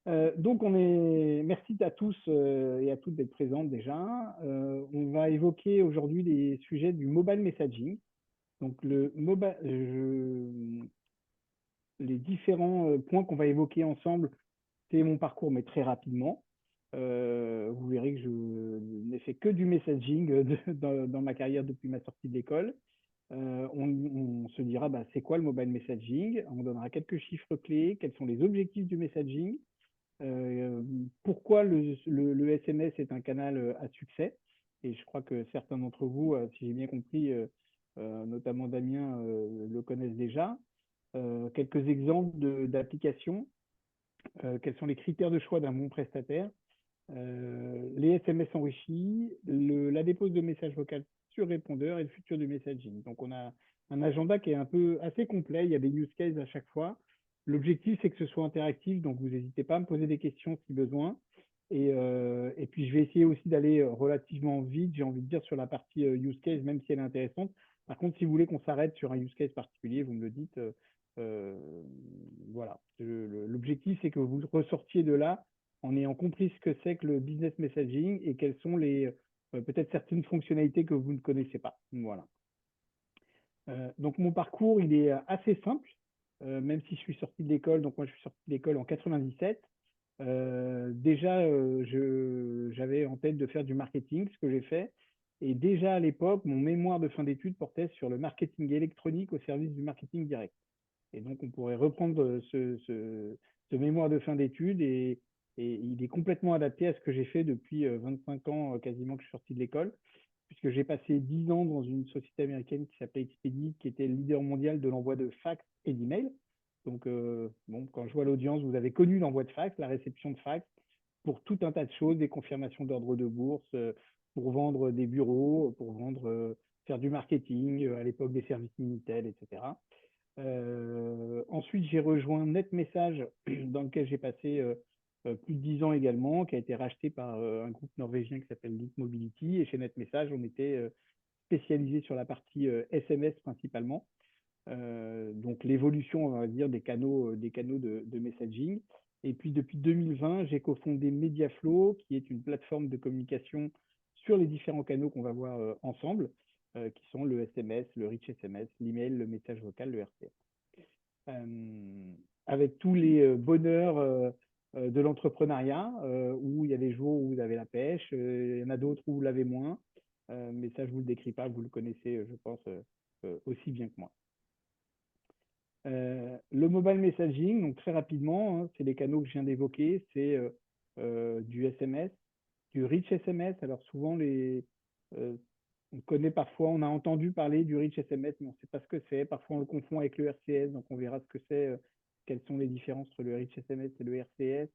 Merci à tous et à toutes d'être présentes déjà. On va évoquer aujourd'hui les sujets du mobile messaging. Donc, les différents points qu'on va évoquer ensemble, c'est mon parcours, mais très rapidement. Vous verrez que je n'ai fait que du messaging dans ma carrière depuis ma sortie de l'école. On se dira, bah, c'est quoi le mobile messaging? On donnera quelques chiffres clés, quels sont les objectifs du messaging, euh, pourquoi le SMS est un canal à succès. Et je crois que certains d'entre vous, si j'ai bien compris, notamment Damien, le connaissent déjà. Quelques exemples d'applications, quels sont les critères de choix d'un bon prestataire, les SMS enrichis, la dépose de messages vocaux sur répondeur et le futur du messaging. Donc, on a un agenda qui est un peu assez complet. Il y a des use cases à chaque fois. L'objectif, c'est que ce soit interactif. Donc, vous n'hésitez pas à me poser des questions si besoin. Et puis, je vais essayer aussi d'aller relativement vite, j'ai envie de dire, sur la partie use case, même si elle est intéressante. Par contre, si vous voulez qu'on s'arrête sur un use case particulier, vous me le dites. Euh, voilà. L'objectif, c'est que vous ressortiez de là en ayant compris ce que c'est que le business messaging et quelles sont peut-être certaines fonctionnalités que vous ne connaissez pas. Voilà. Donc mon parcours, il est assez simple, même si je suis sorti de l'école. Donc moi, je suis sorti de l'école en 97. Déjà, j'avais en tête de faire du marketing, ce que j'ai fait. Et déjà à l'époque, mon mémoire de fin d'études portait sur le marketing électronique au service du marketing direct. Et donc, on pourrait reprendre ce mémoire de fin d'études et il est complètement adapté à ce que j'ai fait depuis 25 ans, quasiment que je suis sorti de l'école, puisque j'ai passé 10 ans dans une société américaine qui s'appelait Expedit, qui était le leader mondial de l'envoi de fax et d'email. Donc, bon, quand je vois l'audience, vous avez connu l'envoi de fax, la réception de fax, pour tout un tas de choses, des confirmations d'ordre de bourse, pour vendre des bureaux, pour faire du marketing, à l'époque des services Minitel, etc. Ensuite, j'ai rejoint NetMessage, dans lequel j'ai passé plus de 10 ans également, qui a été racheté par un groupe norvégien qui s'appelle Link Mobility. Et chez NetMessage, on était spécialisé sur la partie SMS principalement. Donc l'évolution, on va dire, des canaux de messaging. Et puis depuis 2020, j'ai cofondé Mediaflow, qui est une plateforme de communication sur les différents canaux qu'on va voir ensemble, qui sont le SMS, le Rich SMS, l'email, le message vocal, le RCS. Avec tous les bonheurs de l'entrepreneuriat, où il y a des jours où vous avez la pêche, il y en a d'autres où vous l'avez moins, mais ça, je ne vous le décris pas, vous le connaissez, je pense, aussi bien que moi. Le mobile messaging, donc très rapidement, hein, c'est les canaux que je viens d'évoquer, c'est du SMS, du rich SMS. Alors souvent, euh, on connaît parfois, on a entendu parler du rich SMS, mais on ne sait pas ce que c'est. Parfois, on le confond avec le RCS, donc on verra ce que c'est, quelles sont les différences entre le rich SMS et le RCS.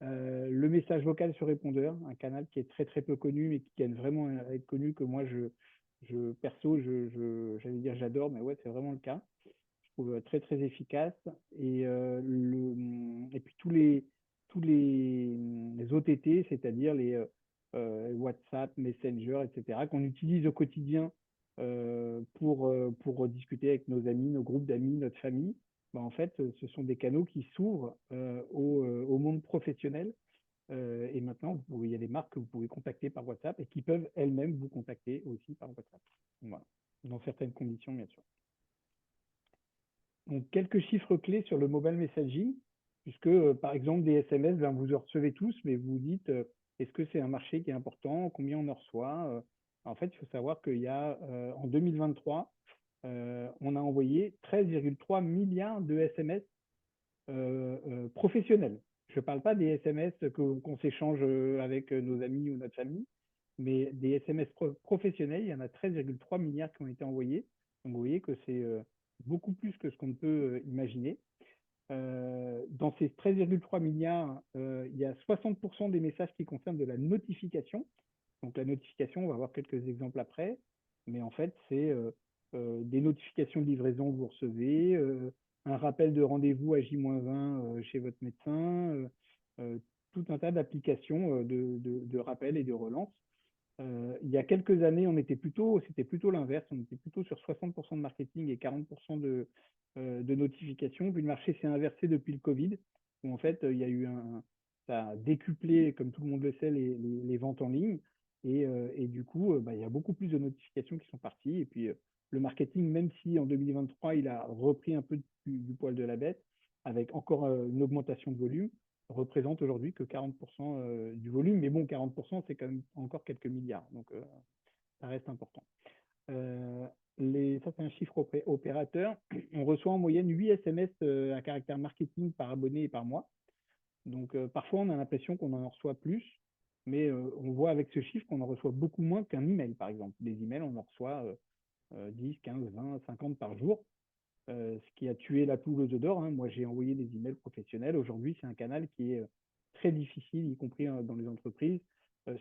Le message vocal sur répondeur, un canal qui est très très peu connu, mais qui gagne vraiment à être connu, que moi, perso, j'allais dire j'adore, mais ouais, c'est vraiment le cas. Je trouve très très efficace. Et puis les OTT, c'est-à-dire les WhatsApp, Messenger, etc., qu'on utilise au quotidien pour discuter avec nos amis, nos groupes d'amis, notre famille. Ben, en fait, ce sont des canaux qui s'ouvrent au monde professionnel. Et maintenant, il y a des marques que vous pouvez contacter par WhatsApp et qui peuvent elles-mêmes vous contacter aussi par WhatsApp. Voilà. Dans certaines conditions, bien sûr. Donc, quelques chiffres clés sur le mobile messaging, puisque, par exemple, des SMS, ben, vous en recevez tous, mais vous vous dites, est-ce que c'est un marché qui est important? Combien on en reçoit? En fait, il faut savoir qu'il y a, en 2023, on a envoyé 13,3 milliards de SMS professionnels. Je ne parle pas des SMS qu'on s'échange avec nos amis ou notre famille, mais des SMS professionnels, il y en a 13,3 milliards qui ont été envoyés. Donc vous voyez que c'est beaucoup plus que ce qu'on peut imaginer. Dans ces 13,3 milliards, il y a 60% des messages qui concernent de la notification. Donc la notification, on va voir quelques exemples après, mais en fait, c'est des notifications de livraison que vous recevez, un rappel de rendez-vous à J-20 chez votre médecin, euh, tout un tas d'applications de rappel et de relance. Il y a quelques années, c'était plutôt l'inverse. On était plutôt sur 60% de marketing et 40% de notifications. Puis le marché s'est inversé depuis le Covid. où en fait, il y a eu ça a décuplé, comme tout le monde le sait, les ventes en ligne. Et du coup, il y a beaucoup plus de notifications qui sont parties. Et puis, le marketing, même si en 2023, il a repris un peu du poil de la bête, avec encore une augmentation de volume, représente aujourd'hui que 40% du volume. Mais bon, 40%, c'est quand même encore quelques milliards. Donc, ça reste important. Euh, Ça, c'est un chiffre opérateur. On reçoit en moyenne 8 SMS à caractère marketing par abonné et par mois. Donc, parfois, on a l'impression qu'on en reçoit plus, mais on voit avec ce chiffre qu'on en reçoit beaucoup moins qu'un email, par exemple. Des emails, on en reçoit 10, 15, 20, 50 par jour, ce qui a tué la poule aux œufs d'or, hein. Moi, j'ai envoyé des emails professionnels. Aujourd'hui, c'est un canal qui est très difficile, y compris dans les entreprises,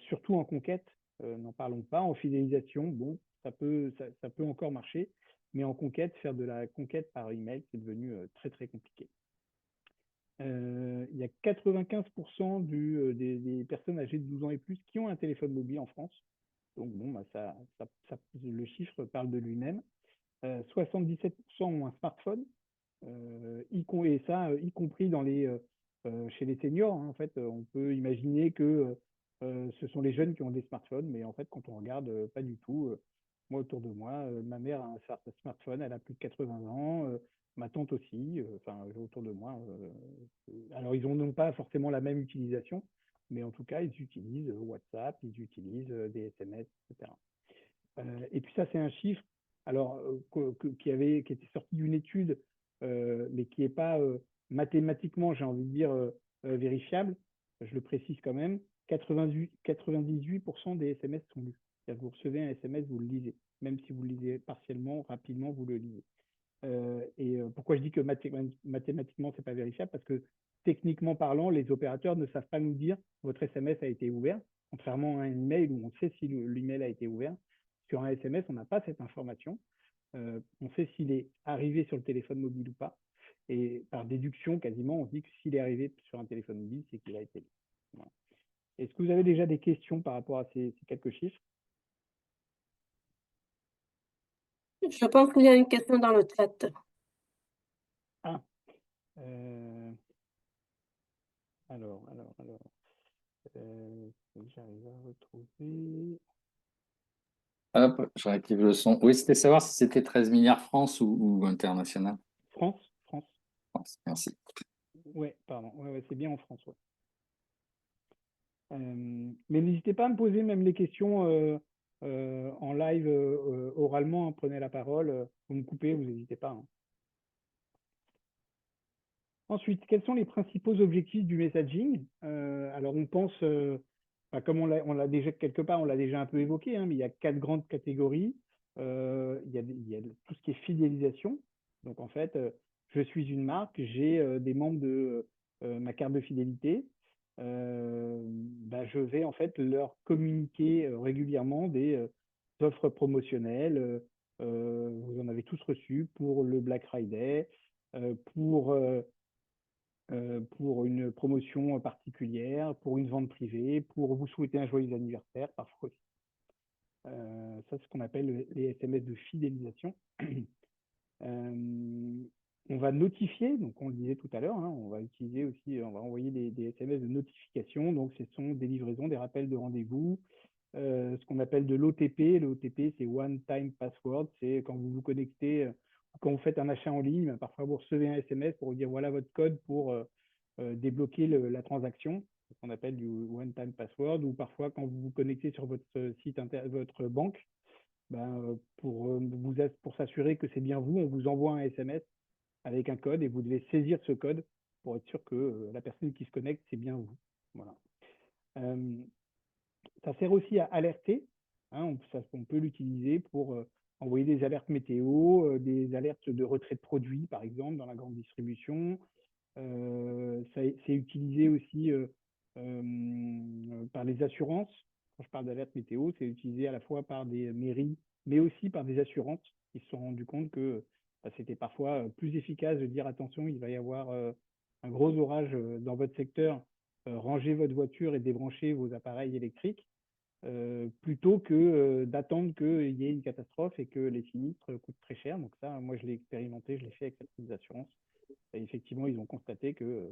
surtout en conquête. N'en parlons pas. En fidélisation, bon, ça peut encore marcher, mais en conquête, faire de la conquête par email, c'est devenu très, très compliqué. Il y a 95% des personnes âgées de 12 ans et plus qui ont un téléphone mobile en France. Donc, bon, le chiffre parle de lui-même. 77% ont un smartphone, et ça, y compris chez les seniors, hein. En fait, on peut imaginer que ce sont les jeunes qui ont des smartphones, mais en fait, quand on regarde, pas du tout. Moi, autour de moi, ma mère a un smartphone, elle a plus de 80 ans, ma tante aussi, enfin, autour de moi. Alors, ils n'ont pas forcément la même utilisation, mais en tout cas, ils utilisent WhatsApp, ils utilisent des SMS, etc. Et puis ça, c'est un chiffre alors, qui était sorti d'une étude, mais qui n'est pas mathématiquement, j'ai envie de dire, vérifiable. Je le précise quand même. 98% des SMS sont lus. C'est-à-dire que vous recevez un SMS, vous le lisez. Même si vous le lisez partiellement, rapidement, vous le lisez. Pourquoi je dis que mathématiquement, ce n'est pas vérifiable? Parce que techniquement parlant, les opérateurs ne savent pas nous dire votre SMS a été ouvert, contrairement à un email où on sait si l'email a été ouvert. Sur un SMS, on n'a pas cette information. On sait s'il est arrivé sur le téléphone mobile ou pas. Et par déduction, quasiment, on se dit que s'il est arrivé sur un téléphone mobile, c'est qu'il a été lu. Voilà. Est-ce que vous avez déjà des questions par rapport à ces quelques chiffres? Je pense qu'il y a une question dans le chat. Ah, euh, alors. J'arrive à retrouver. Hop, je réactive le son. Oui, c'était savoir si c'était 13 milliards France ou international. France. France, merci. Ouais, pardon. Ouais, c'est bien en France. Ouais. Mais n'hésitez pas à me poser même les questions en live, oralement, hein, prenez la parole. Vous me coupez, vous n'hésitez pas, hein. Ensuite, quels sont les principaux objectifs du messaging? Alors, on pense, comme on l'a déjà quelque part, on l'a déjà un peu évoqué, hein, mais il y a 4 grandes catégories. Il y a tout ce qui est fidélisation. Donc, en fait, je suis une marque, j'ai des membres de ma carte de fidélité. Je vais en fait leur communiquer régulièrement des offres promotionnelles. Vous en avez tous reçu pour le Black Friday, pour une promotion particulière, pour une vente privée, pour vous souhaiter un joyeux anniversaire, parfois aussi. Ça, c'est ce qu'on appelle les SMS de fidélisation. On va notifier, donc on le disait tout à l'heure, hein, on va utiliser aussi, on va envoyer des SMS de notification, donc ce sont des livraisons, des rappels de rendez-vous, ce qu'on appelle de l'OTP. L'OTP, c'est One Time Password, c'est quand vous vous connectez, quand vous faites un achat en ligne, parfois vous recevez un SMS pour vous dire voilà votre code pour débloquer la transaction, ce qu'on appelle du One Time Password, ou parfois quand vous vous connectez sur votre votre banque, pour s'assurer que c'est bien vous, on vous envoie un SMS avec un code et vous devez saisir ce code pour être sûr que la personne qui se connecte, c'est bien vous. Voilà. Ça sert aussi à alerter, hein, on peut l'utiliser pour envoyer des alertes météo, des alertes de retrait de produits, par exemple, dans la grande distribution. C'est utilisé aussi par les assurances. Quand je parle d'alerte météo, c'est utilisé à la fois par des mairies, mais aussi par des assurances qui se sont rendus compte que c'était parfois plus efficace de dire attention, il va y avoir un gros orage dans votre secteur, rangez votre voiture et débranchez vos appareils électriques, plutôt que d'attendre qu'il y ait une catastrophe et que les sinistres coûtent très cher. Donc ça, moi, je l'ai expérimenté, je l'ai fait avec certaines assurances. Et effectivement, ils ont constaté que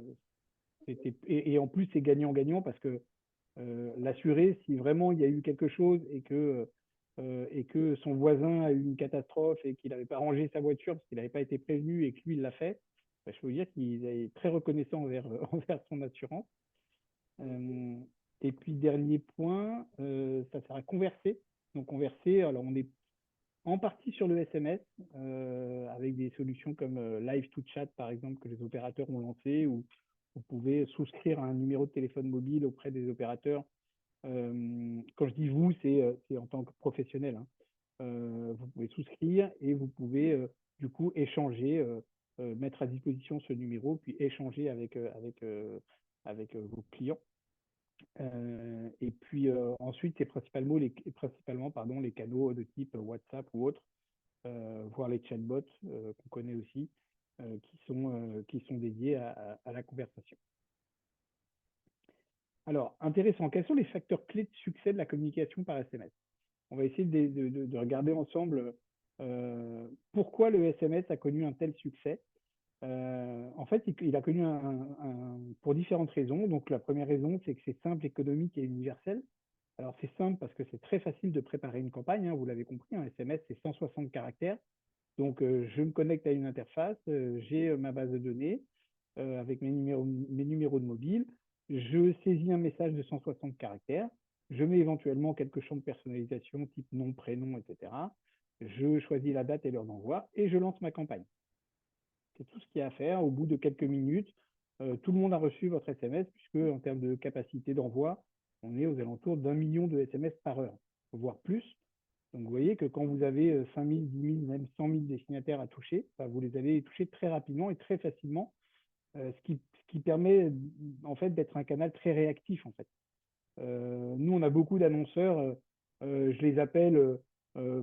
Et en plus, c'est gagnant-gagnant parce que l'assuré, si vraiment il y a eu quelque chose et que son voisin a eu une catastrophe et qu'il n'avait pas rangé sa voiture parce qu'il n'avait pas été prévenu et que lui, il l'a fait, bah, je peux vous dire qu'il est très reconnaissant envers son assurance. Et puis, dernier point, ça sert à converser. Donc, converser, alors on est en partie sur le SMS, avec des solutions comme Live to Chat, par exemple, que les opérateurs ont lancé, où vous pouvez souscrire à un numéro de téléphone mobile auprès des opérateurs. Quand je dis vous, c'est en tant que professionnel, hein. Vous pouvez souscrire et vous pouvez du coup échanger, mettre à disposition ce numéro, puis échanger avec vos clients. Et puis ensuite, c'est principalement les canaux de type WhatsApp ou autres, voire les chatbots qu'on connaît aussi, qui sont dédiés à la conversation. Alors, intéressant, quels sont les facteurs clés de succès de la communication par SMS? On va essayer de regarder ensemble pourquoi le SMS a connu un tel succès. En fait, il a connu pour différentes raisons. Donc, la première raison, c'est que c'est simple, économique et universel. Alors, c'est simple parce que c'est très facile de préparer une campagne, hein, vous l'avez compris, un SMS, c'est 160 caractères. Donc, je me connecte à une interface, j'ai ma base de données avec mes numéros de mobile, je saisis un message de 160 caractères, je mets éventuellement quelques champs de personnalisation, type nom, prénom, etc. Je choisis la date et l'heure d'envoi et je lance ma campagne. C'est tout ce qu'il y a à faire. Au bout de quelques minutes, tout le monde a reçu votre SMS, puisque en termes de capacité d'envoi, on est aux alentours d'1 million de SMS par heure, voire plus. Donc, vous voyez que quand vous avez 5 000, 10 000, même 100 000 destinataires à toucher, bah, vous les allez toucher très rapidement et très facilement, ce qui permet en fait d'être un canal très réactif. En fait. Nous, on a beaucoup d'annonceurs, je les appelle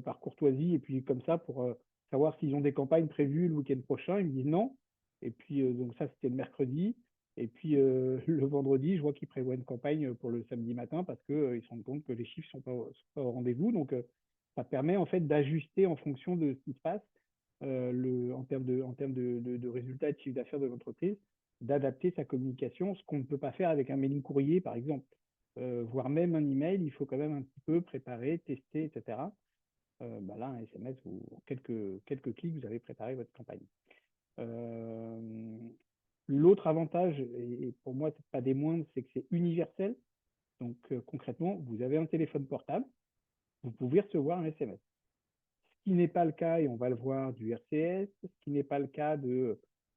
par courtoisie et puis comme ça pour savoir s'ils ont des campagnes prévues le week-end prochain. Ils me disent non. Et puis, donc ça, c'était le mercredi. Et puis, le vendredi, je vois qu'ils prévoient une campagne pour le samedi matin parce qu'ils se rendent compte que les chiffres ne sont pas au rendez-vous. Donc, ça permet en fait d'ajuster en fonction de ce qui se passe en termes de résultats et de chiffre d'affaires de l'entreprise, d'adapter sa communication, ce qu'on ne peut pas faire avec un mailing courrier, par exemple. Voire même un email, il faut quand même un petit peu préparer, tester, etc. Bah là, un SMS, quelques clics, vous avez préparé votre campagne. L'autre avantage, et pour moi, ce n'est pas des moindres, c'est que c'est universel. Donc, concrètement, vous avez un téléphone portable, vous pouvez recevoir un SMS. Ce qui n'est pas le cas, et on va le voir, du RCS, ce qui n'est pas le cas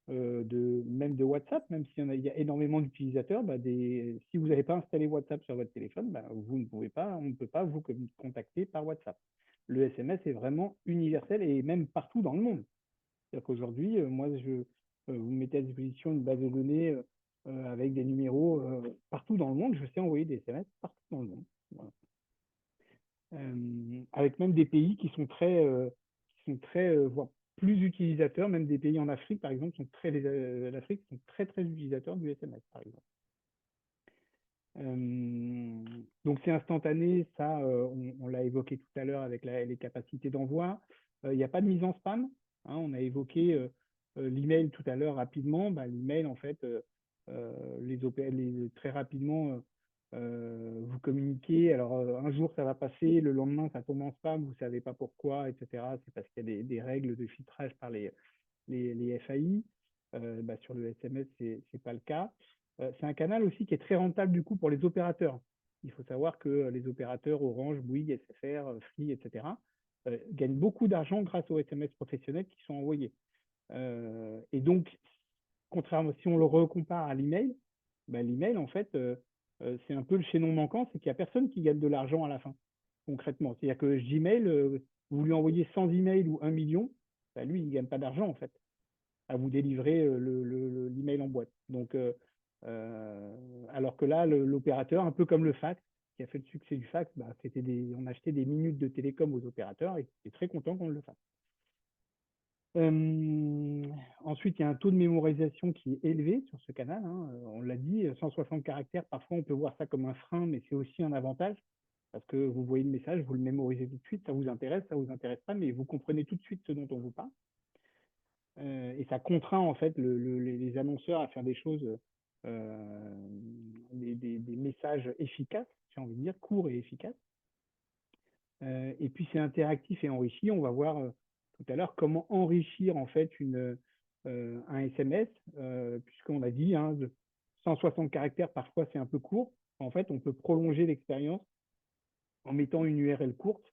même de WhatsApp, même s'il y a énormément d'utilisateurs, bah si vous n'avez pas installé WhatsApp sur votre téléphone, bah on ne peut pas vous contacter par WhatsApp. Le SMS est vraiment universel et même partout dans le monde. C'est-à-dire qu'aujourd'hui, moi, vous mettez à disposition une base de données avec des numéros partout dans le monde, je sais envoyer des SMS partout dans le monde. Voilà. Avec même des pays qui sont très voire plus utilisateurs, même des pays en Afrique, par exemple, l'Afrique sont très, très utilisateurs du SMS, par exemple. Donc, c'est instantané, ça, on l'a évoqué tout à l'heure avec les capacités d'envoi. Il n'y a pas de mise en spam. Hein, on a évoqué l'email tout à l'heure rapidement. Bah, l'email, en fait, très rapidement, vous communiquez. Alors, un jour, ça va passer, le lendemain, ça tombe en spam, vous ne savez pas pourquoi, etc. C'est parce qu'il y a des règles de filtrage par les FAI. Bah, sur le SMS, ce n'est pas le cas. C'est un canal aussi qui est très rentable du coup pour les opérateurs. Il faut savoir que les opérateurs Orange, Bouygues, SFR, Free, etc. Gagnent beaucoup d'argent grâce aux SMS professionnels qui sont envoyés. Et donc, contrairement, si on le recompare à l'email, bah, l'email, en fait, c'est un peu le chaînon manquant, c'est qu'il n'y a personne qui gagne de l'argent à la fin, concrètement. C'est-à-dire que Gmail, vous lui envoyez 100 emails ou 1 million, bah, lui, il ne gagne pas d'argent, en fait, à vous délivrer l'email en boîte. Donc, alors que là, l'opérateur, un peu comme le fax, qui a fait le succès du fax, bah, on achetait des minutes de télécom aux opérateurs et ils étaient très contents qu'on le fasse. Ensuite, il y a un taux de mémorisation qui est élevé sur ce canal. Hein. On l'a dit, 160 caractères, parfois on peut voir ça comme un frein, mais c'est aussi un avantage parce que vous voyez le message, vous le mémorisez tout de suite, ça vous intéresse pas, mais vous comprenez tout de suite ce dont on vous parle. Et ça contraint en fait les annonceurs à faire des choses des messages efficaces, j'ai envie de dire, courts et efficaces. Et puis c'est interactif et enrichi. On va voir tout à l'heure comment enrichir en fait un SMS, puisqu'on a dit 160 caractères, parfois c'est un peu court. En fait, on peut prolonger l'expérience en mettant une URL courte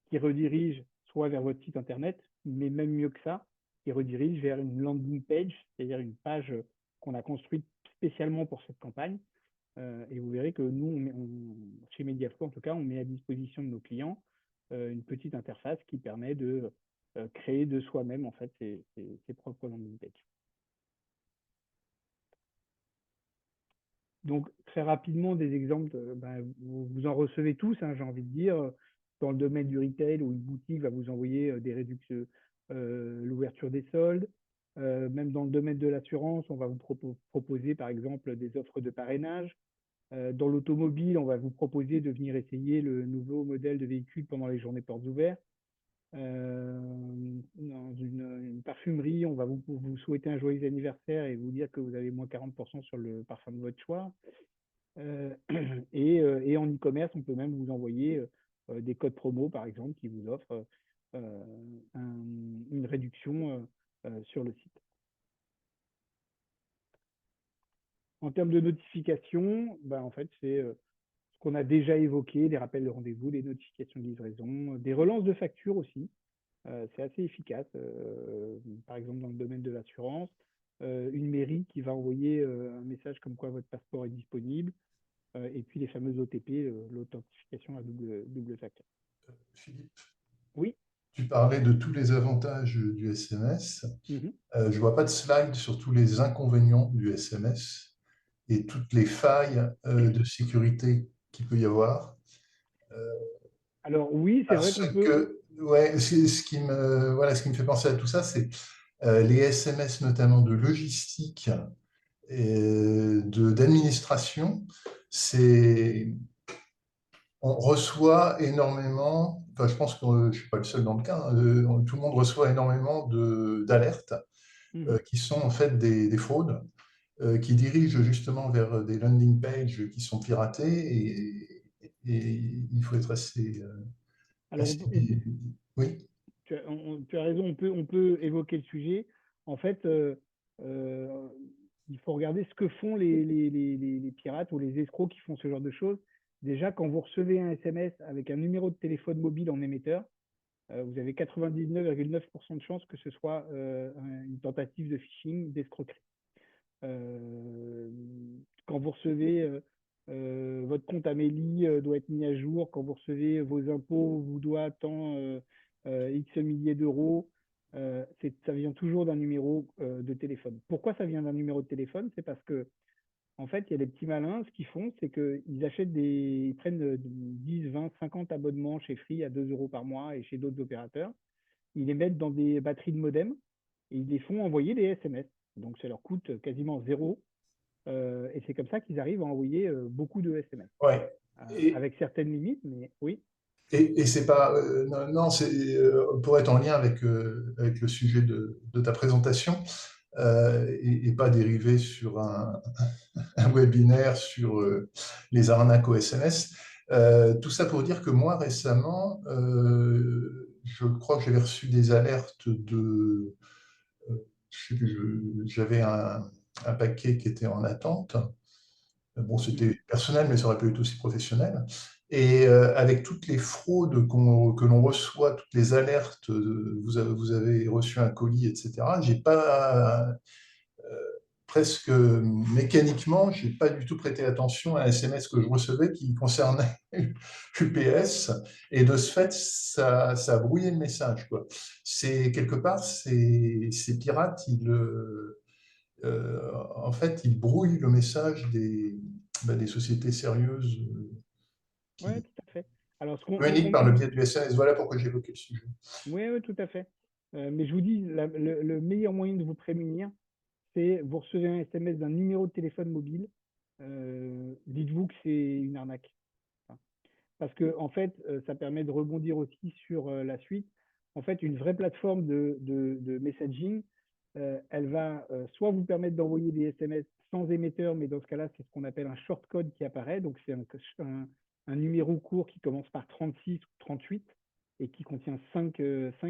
qui redirige soit vers votre site internet, mais même mieux que ça, qui redirige vers une landing page, c'est-à-dire une page qu'on a construite spécialement pour cette campagne. Et vous verrez que nous, chez Mediaflow, en tout cas, on met à disposition de nos clients une petite interface qui permet de créer de soi-même en fait ses propres landing pages. Donc, très rapidement, des exemples, vous en recevez tous, j'ai envie de dire. Dans le domaine du retail, où une boutique va vous envoyer des réductions, l'ouverture des soldes. Même dans le domaine de l'assurance, on va vous proposer, par exemple, des offres de parrainage. Dans l'automobile, on va vous proposer de venir essayer le nouveau modèle de véhicule pendant les journées portes ouvertes. Dans une parfumerie, on va vous souhaiter un joyeux anniversaire et vous dire que vous avez moins 40% sur le parfum de votre choix. Et en e-commerce, on peut même vous envoyer des codes promo, par exemple, qui vous offrent une réduction sur le site. En termes de notification, en fait, c'est ce qu'on a déjà évoqué, les rappels de rendez-vous, les notifications de livraison, des relances de factures aussi. C'est assez efficace. Par exemple, dans le domaine de l'assurance, une mairie qui va envoyer un message comme quoi votre passeport est disponible, et puis les fameuses OTP, l'authentification à double facteur. Philippe, Oui. tu parlais de tous les avantages du SMS. Je ne vois pas de slide sur tous les inconvénients du SMS et toutes les failles de sécurité qu'il peut y avoir. Alors oui, c'est vrai qu'on peut... Ouais, ce qui me fait penser à tout ça, c'est les SMS notamment de logistique et d'administration. On reçoit énormément, enfin je pense que je ne suis pas le seul dans le cas, tout le monde reçoit énormément d'alertes qui sont en fait des fraudes, qui dirigent justement vers des landing pages qui sont piratées et il faut être assez... Alors, oui. Tu as raison, on peut évoquer le sujet. En fait, il faut regarder ce que font les pirates ou les escrocs qui font ce genre de choses. Déjà, quand vous recevez un SMS avec un numéro de téléphone mobile en émetteur, vous avez 99,9% de chances que ce soit une tentative de phishing, d'escroquerie. Quand vous recevez votre compte Amélie doit être mis à jour, quand vous recevez vos impôts, vous doit tant X milliers d'euros, ça vient toujours d'un numéro de téléphone. Pourquoi ça vient d'un numéro de téléphone? C'est parce que en fait, il y a des petits malins, ce qu'ils font, c'est qu'ils achètent ils prennent 10, 20, 50 abonnements chez Free à 2 euros par mois et chez d'autres opérateurs. Ils les mettent dans des batteries de modem et ils les font envoyer des SMS. Donc, ça leur coûte quasiment zéro. Et c'est comme ça qu'ils arrivent à envoyer beaucoup de SMS. Ouais. Avec certaines limites, mais oui. Et c'est pas... non, c'est pour être en lien avec le sujet de ta présentation, et pas dériver sur un webinaire sur les arnaques au SMS. Tout ça pour dire que moi, récemment, je crois que j'avais reçu des alertes de... j'avais un paquet qui était en attente. Bon, c'était personnel, mais ça aurait pu être aussi professionnel. Et avec toutes les fraudes que l'on reçoit, toutes les alertes, vous avez reçu un colis, etc., j'ai pas... presque mécaniquement, je n'ai pas du tout prêté attention à un SMS que je recevais qui concernait UPS. Et de ce fait, ça a brouillé le message, quoi. Quelque part, ces pirates, en fait, ils brouillent le message des sociétés sérieuses Oui, tout à fait. Alors, communiquent par le biais du SMS. Voilà pourquoi j'évoquais le sujet. Oui, tout à fait. Mais je vous dis, le meilleur moyen de vous prémunir, c'est vous recevez un SMS d'un numéro de téléphone mobile, dites-vous que c'est une arnaque. Parce que en fait, ça permet de rebondir aussi sur la suite. En fait, une vraie plateforme de messaging, elle va soit vous permettre d'envoyer des SMS sans émetteur, mais dans ce cas-là, c'est ce qu'on appelle un short code qui apparaît. Donc, c'est un numéro court qui commence par 36 ou 38 et qui contient 5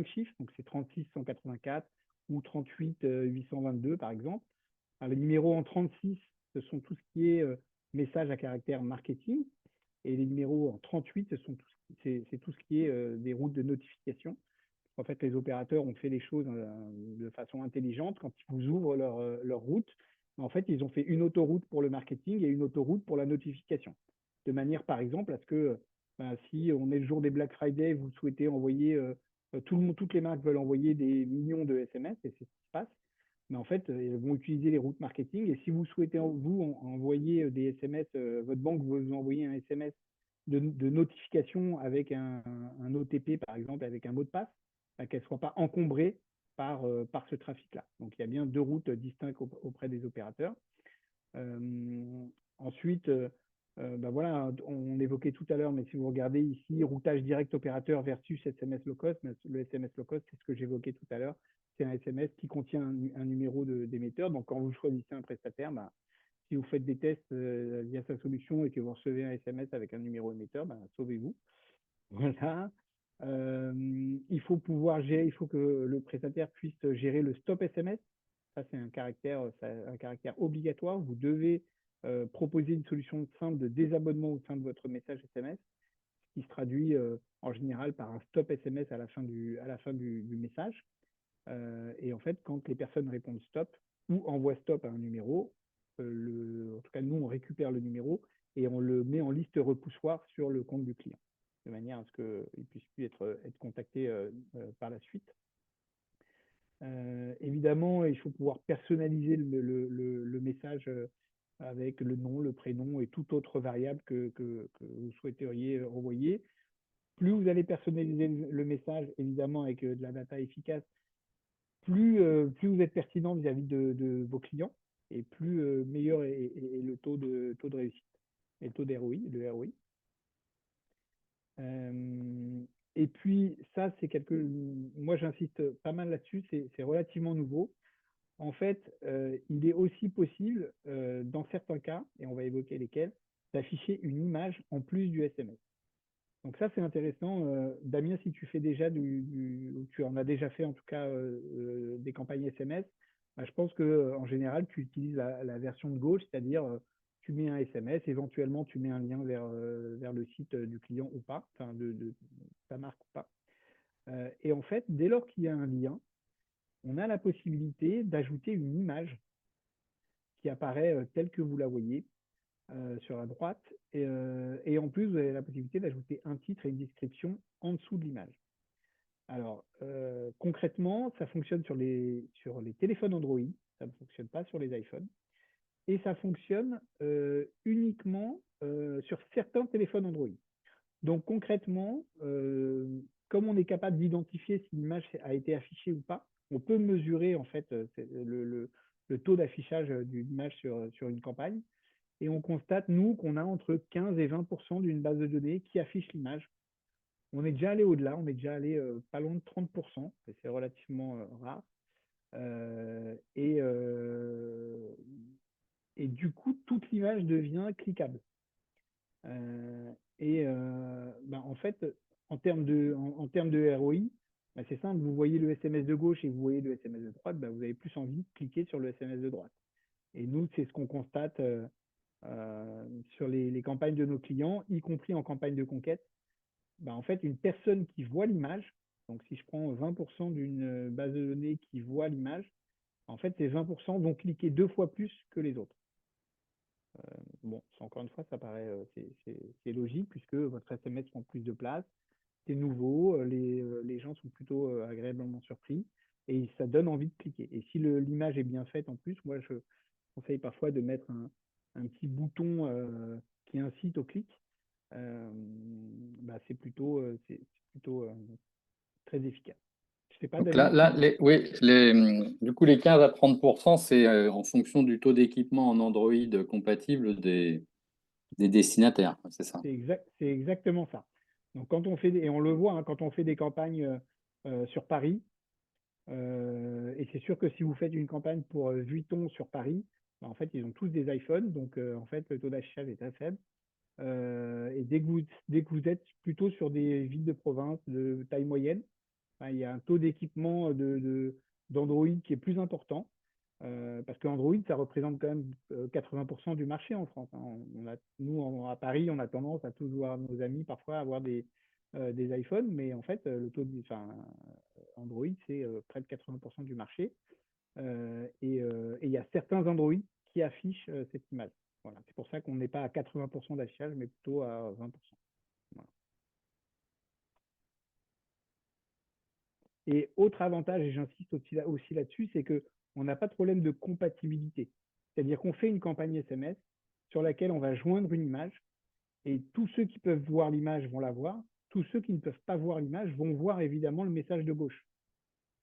chiffres. Donc, c'est 36 184 ou 38 822, par exemple. Alors, les numéros en 36, ce sont tout ce qui est message à caractère marketing. Et les numéros en 38, c'est tout ce qui est des routes de notification. En fait, les opérateurs ont fait les choses de façon intelligente. Quand ils vous ouvrent leur route, en fait, ils ont fait une autoroute pour le marketing et une autoroute pour la notification. De manière, par exemple, à ce que si on est le jour des Black Friday, vous souhaitez envoyer, toutes les marques veulent envoyer des millions de SMS, et c'est ce qui se passe. Mais en fait, ils vont utiliser les routes marketing. Et si vous souhaitez, envoyer des SMS, votre banque veut vous envoyer un SMS de notification avec un OTP, par exemple, avec un mot de passe, qu'elle ne soit pas encombrée par ce trafic-là. Donc, il y a bien deux routes distinctes auprès des opérateurs. Ensuite, voilà, on évoquait tout à l'heure, mais si vous regardez ici, routage direct opérateur versus SMS low cost, le SMS low cost, c'est ce que j'évoquais tout à l'heure, c'est un SMS qui contient un numéro d'émetteur. Donc, quand vous choisissez un prestataire, si vous faites des tests via sa solution et que vous recevez un SMS avec un numéro émetteur, sauvez-vous. Voilà. Il faut pouvoir gérer, il faut que le prestataire puisse gérer le stop SMS. Ça, c'est un caractère obligatoire. Vous devez proposer une solution simple de désabonnement au sein de votre message SMS, qui se traduit en général par un stop SMS à la fin du message. Et en fait, quand les personnes répondent stop ou envoient stop à un numéro, en tout cas, nous, on récupère le numéro et on le met en liste repoussoir sur le compte du client, de manière à ce qu'il ne puisse plus être contacté par la suite. Évidemment, il faut pouvoir personnaliser le message avec le nom, le prénom et toute autre variable que vous souhaiteriez envoyer. Plus vous allez personnaliser le message, évidemment, avec de la data efficace, plus vous êtes pertinent vis-à-vis de vos clients et plus meilleur est le taux de réussite et le taux d'ROI, le ROI. Et puis, ça, moi, j'insiste pas mal là-dessus, c'est relativement nouveau. En fait, il est aussi possible, dans certains cas, et on va évoquer lesquels, d'afficher une image en plus du SMS. Donc ça, c'est intéressant. Damien, si tu fais déjà tu en as déjà fait en tout cas des campagnes SMS, je pense qu'en général, tu utilises la version de gauche, c'est-à-dire tu mets un SMS, éventuellement tu mets un lien vers le site du client ou pas, enfin de ta marque ou pas. Et en fait, dès lors qu'il y a un lien, on a la possibilité d'ajouter une image qui apparaît telle que vous la voyez sur la droite. Et en plus, vous avez la possibilité d'ajouter un titre et une description en dessous de l'image. Alors, concrètement, ça fonctionne sur les téléphones Android, ça ne fonctionne pas sur les iPhones. Et ça fonctionne uniquement sur certains téléphones Android. Donc, concrètement, comme on est capable d'identifier si l'image a été affichée ou pas, on peut mesurer en fait le taux d'affichage d'une image sur une campagne. Et on constate, nous, qu'on a entre 15 et 20% d'une base de données qui affiche l'image. On est déjà allé au-delà, on est déjà allé pas loin de 30%, et c'est relativement rare. Et du coup, toute l'image devient cliquable. En fait, en termes de ROI, c'est simple, vous voyez le SMS de gauche et vous voyez le SMS de droite, vous avez plus envie de cliquer sur le SMS de droite. Et nous, c'est ce qu'on constate sur les campagnes de nos clients, y compris en campagne de conquête. En fait, une personne qui voit l'image, donc si je prends 20% d'une base de données qui voit l'image, en fait, ces 20% vont cliquer 2 fois plus que les autres. Bon, encore une fois, ça paraît, c'est logique puisque votre SMS prend plus de place, c'est nouveau, les gens sont plutôt agréablement surpris et ça donne envie de cliquer. Et si l'image est bien faite en plus, moi je conseille parfois de mettre un petit bouton qui incite au clic. C'est plutôt très efficace. Je sais pas, Donc Damien, du coup, les 15 à 30%, c'est en fonction du taux d'équipement en Android compatible des destinataires, c'est ça? c'est exactement ça. Donc quand on fait et on le voit quand on fait des campagnes sur Paris, et c'est sûr que si vous faites une campagne pour Vuitton sur Paris, En fait, ils ont tous des iPhones, donc en fait, le taux d'affichage est très faible. Et dès que vous êtes plutôt sur des villes de province de taille moyenne, il y a un taux d'équipement d'Android qui est plus important. Parce qu'Android, ça représente quand même 80% du marché en France, hein. Nous, à Paris, on a tendance à tous voir nos amis parfois avoir des iPhones, mais en fait, Android, c'est près de 80% du marché. Et il y a certains Android qui affichent cette image. Voilà. C'est pour ça qu'on n'est pas à 80% d'affichage, mais plutôt à 20%. Voilà. Et autre avantage, et j'insiste aussi là-dessus, c'est qu'on n'a pas de problème de compatibilité. C'est-à-dire qu'on fait une campagne SMS sur laquelle on va joindre une image, et tous ceux qui peuvent voir l'image vont la voir. Tous ceux qui ne peuvent pas voir l'image vont voir évidemment le message de gauche.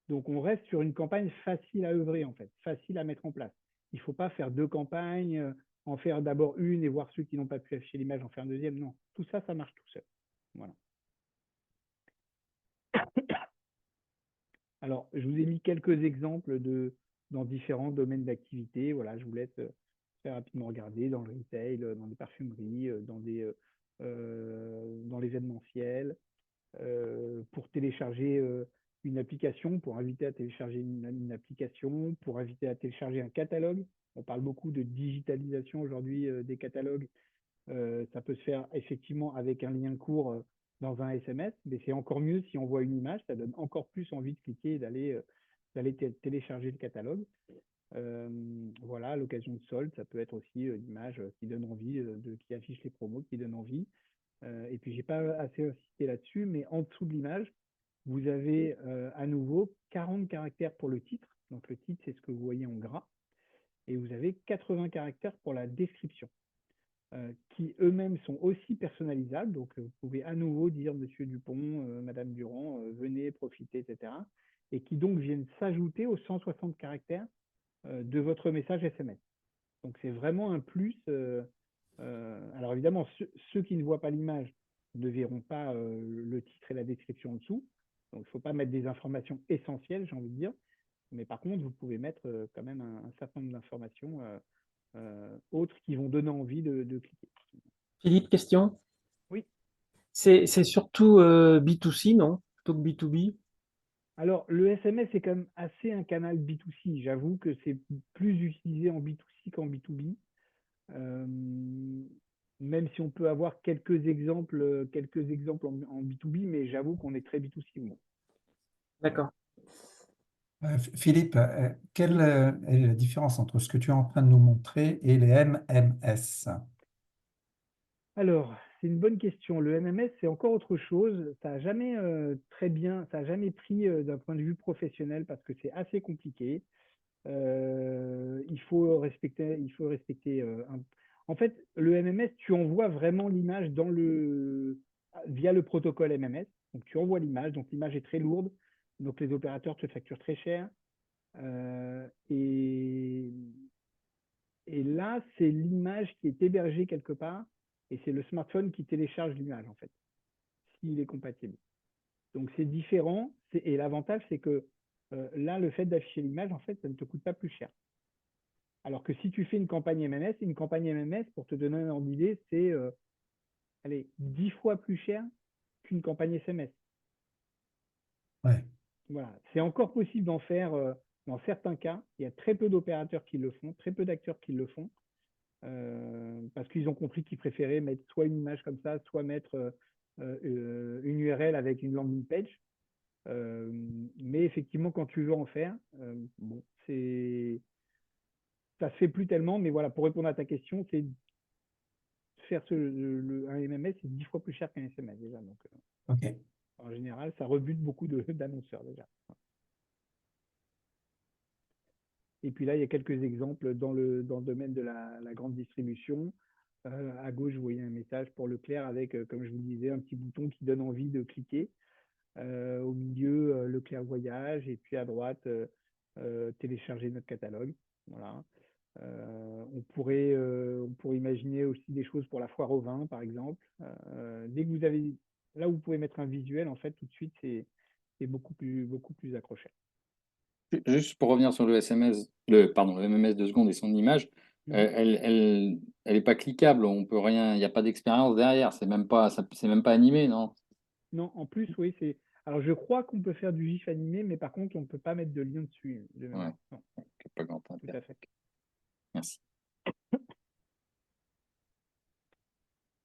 Donc on reste sur une campagne facile à œuvrer, en fait, facile à mettre en place. Il ne faut pas faire deux campagnes, en faire d'abord une et voir ceux qui n'ont pas pu afficher l'image en faire une deuxième. Non, tout ça, ça marche tout seul. Voilà. Alors, je vous ai mis quelques exemples dans différents domaines d'activité. Voilà, je vous laisse très rapidement regarder dans le retail, dans les parfumeries, dans l'événementiel, pour télécharger une application, pour inviter à télécharger une application, pour inviter à télécharger un catalogue. On parle beaucoup de digitalisation aujourd'hui des catalogues. Ça peut se faire effectivement avec un lien court dans un SMS, mais c'est encore mieux si on voit une image, ça donne encore plus envie de cliquer et d'aller télécharger le catalogue. Voilà, à l'occasion de soldes, ça peut être aussi une image qui donne envie, qui affiche les promos, qui donne envie. Et puis, j'ai pas assez insisté là-dessus, mais en dessous de l'image, vous avez à nouveau 40 caractères pour le titre. Donc, le titre, c'est ce que vous voyez en gras. Et vous avez 80 caractères pour la description, qui eux-mêmes sont aussi personnalisables. Donc, vous pouvez à nouveau dire Monsieur Dupont, Madame Durand, venez, profitez, etc. Et qui donc viennent s'ajouter aux 160 caractères de votre message SMS. Donc, c'est vraiment un plus. Alors, évidemment, ceux qui ne voient pas l'image ne verront pas le titre et la description en dessous. Donc, il ne faut pas mettre des informations essentielles, j'ai envie de dire. Mais par contre, vous pouvez mettre quand même un certain nombre d'informations autres qui vont donner envie de cliquer. Philippe, question? Oui. C'est surtout B2C, non? Plutôt que B2B? Alors, le SMS est quand même assez un canal B2C. J'avoue que c'est plus utilisé en B2C qu'en B2B. Même si on peut avoir quelques exemples en B2B, mais j'avoue qu'on est très B2C. Bon. D'accord. Philippe, quelle est la différence entre ce que tu es en train de nous montrer et les MMS? Alors, c'est une bonne question. Le MMS, c'est encore autre chose. Ça n'a jamais ça n'a jamais pris d'un point de vue professionnel parce que c'est assez compliqué. Il faut respecter En fait, le MMS, tu envoies vraiment l'image via le protocole MMS. Donc, tu envoies l'image. Donc, l'image est très lourde. Donc, les opérateurs te facturent très cher. Et là, c'est l'image qui est hébergée quelque part. Et c'est le smartphone qui télécharge l'image, en fait, s'il est compatible. Donc, c'est différent. Et l'avantage, c'est que là, le fait d'afficher l'image, en fait, ça ne te coûte pas plus cher. Alors que si tu fais une campagne MMS, pour te donner un ordre d'idée, c'est 10 fois plus cher qu'une campagne SMS. Ouais. Voilà. C'est encore possible d'en faire dans certains cas. Il y a très peu d'opérateurs qui le font, très peu d'acteurs qui le font, parce qu'ils ont compris qu'ils préféraient mettre soit une image comme ça, soit mettre une URL avec une landing page. Mais effectivement, quand tu veux en faire, bon, ça se fait plus tellement, mais voilà, pour répondre à ta question, c'est faire un MMS, c'est 10 fois plus cher qu'un SMS déjà. Donc, OK. en général, ça rebute beaucoup d'annonceurs déjà. Et puis là, il y a quelques exemples dans le domaine de la grande distribution. À gauche, vous voyez un message pour Leclerc avec, comme je vous le disais, un petit bouton qui donne envie de cliquer. Au milieu, Leclerc Voyage. Et puis à droite, télécharger notre catalogue. Voilà. On pourrait imaginer aussi des choses pour la foire au vin, par exemple. Dès que vous avez, là où vous pouvez mettre un visuel, en fait, tout de suite, c'est beaucoup plus accrocheur. Juste pour revenir sur le MMS 2 secondes et son image, elle est pas cliquable, on peut rien, il n'y a pas d'expérience derrière, c'est même pas animé, non? Non, en plus, oui, c'est. Alors, je crois qu'on peut faire du GIF animé, mais par contre, on ne peut pas mettre de lien dessus, de Ouais, mémoire. Non, c'est pas grand tout intérêt. à fait. Merci.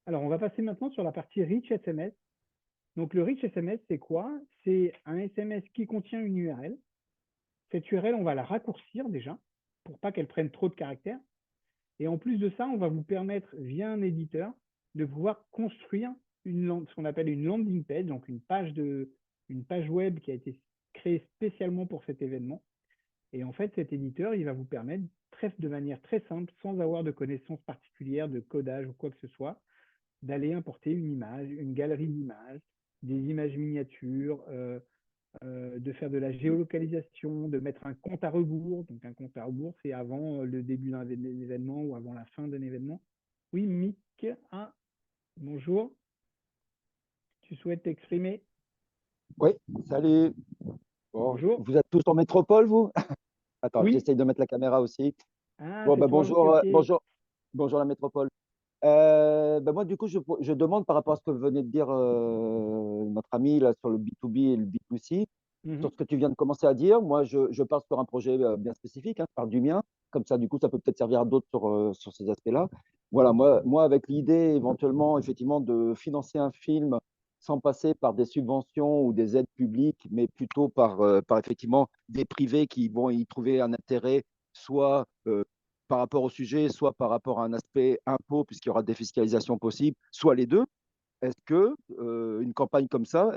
Alors, on va passer maintenant sur la partie Rich SMS. Donc, le Rich SMS, c'est quoi? C'est un SMS qui contient une URL. Cette URL, on va la raccourcir déjà, pour pas qu'elle prenne trop de caractères. Et en plus de ça, on va vous permettre, via un éditeur, de pouvoir construire ce qu'on appelle une landing page, donc une page web qui a été créée spécialement pour cet événement. Et en fait, cet éditeur, il va vous permettre, de manière très simple, sans avoir de connaissances particulières de codage ou quoi que ce soit, d'aller importer une image, une galerie d'images, des images miniatures, de faire de la géolocalisation, de mettre un compte à rebours. Donc un compte à rebours, c'est avant le début d'un événement ou avant la fin d'un événement. Oui, Mick, ah, bonjour. Tu souhaites t'exprimer? Oui, salut. Bon, Bonjour. vous êtes tous en métropole, vous? Attends, Oui. j'essaye de mettre la caméra aussi. Ah, Bon, c'est ben toi, ok, bonjour, ok. bonjour la métropole. Ben moi, du coup, je demande par rapport à ce que venait de dire notre ami là, sur le B2B et le B2C, sur Mhm. ce que tu viens de commencer à dire. Moi, je pars sur un projet bien spécifique, hein, je parle du mien. Comme ça, du coup, ça peut peut-être servir à d'autres sur ces aspects-là. Voilà, moi, avec l'idée éventuellement, effectivement, de financer un film sans passer par des subventions ou des aides publiques, mais plutôt par effectivement des privés qui vont y trouver un intérêt, soit par rapport au sujet, soit par rapport à un aspect impôt, puisqu'il y aura des fiscalisations possibles, soit les deux. Est-ce que une campagne comme ça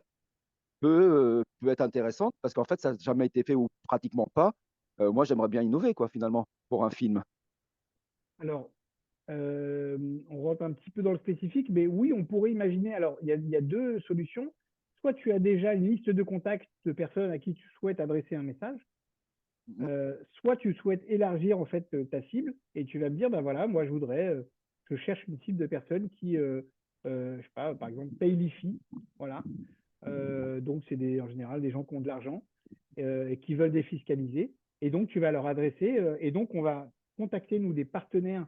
peut être intéressante? Parce qu'en fait, ça n'a jamais été fait ou pratiquement pas. Moi, j'aimerais bien innover, quoi, finalement, pour un film. Alors, on rentre un petit peu dans le spécifique, mais oui, on pourrait imaginer. Alors, il y a deux solutions. Soit tu as déjà une liste de contacts de personnes à qui tu souhaites adresser un message, soit tu souhaites élargir en fait ta cible et tu vas me dire, ben voilà, moi je cherche une cible de personnes qui, je sais pas, par exemple, payent l'IFI, voilà. Donc c'est en général des gens qui ont de l'argent et qui veulent défiscaliser. Et donc tu vas leur adresser, et donc on va contacter nous des partenaires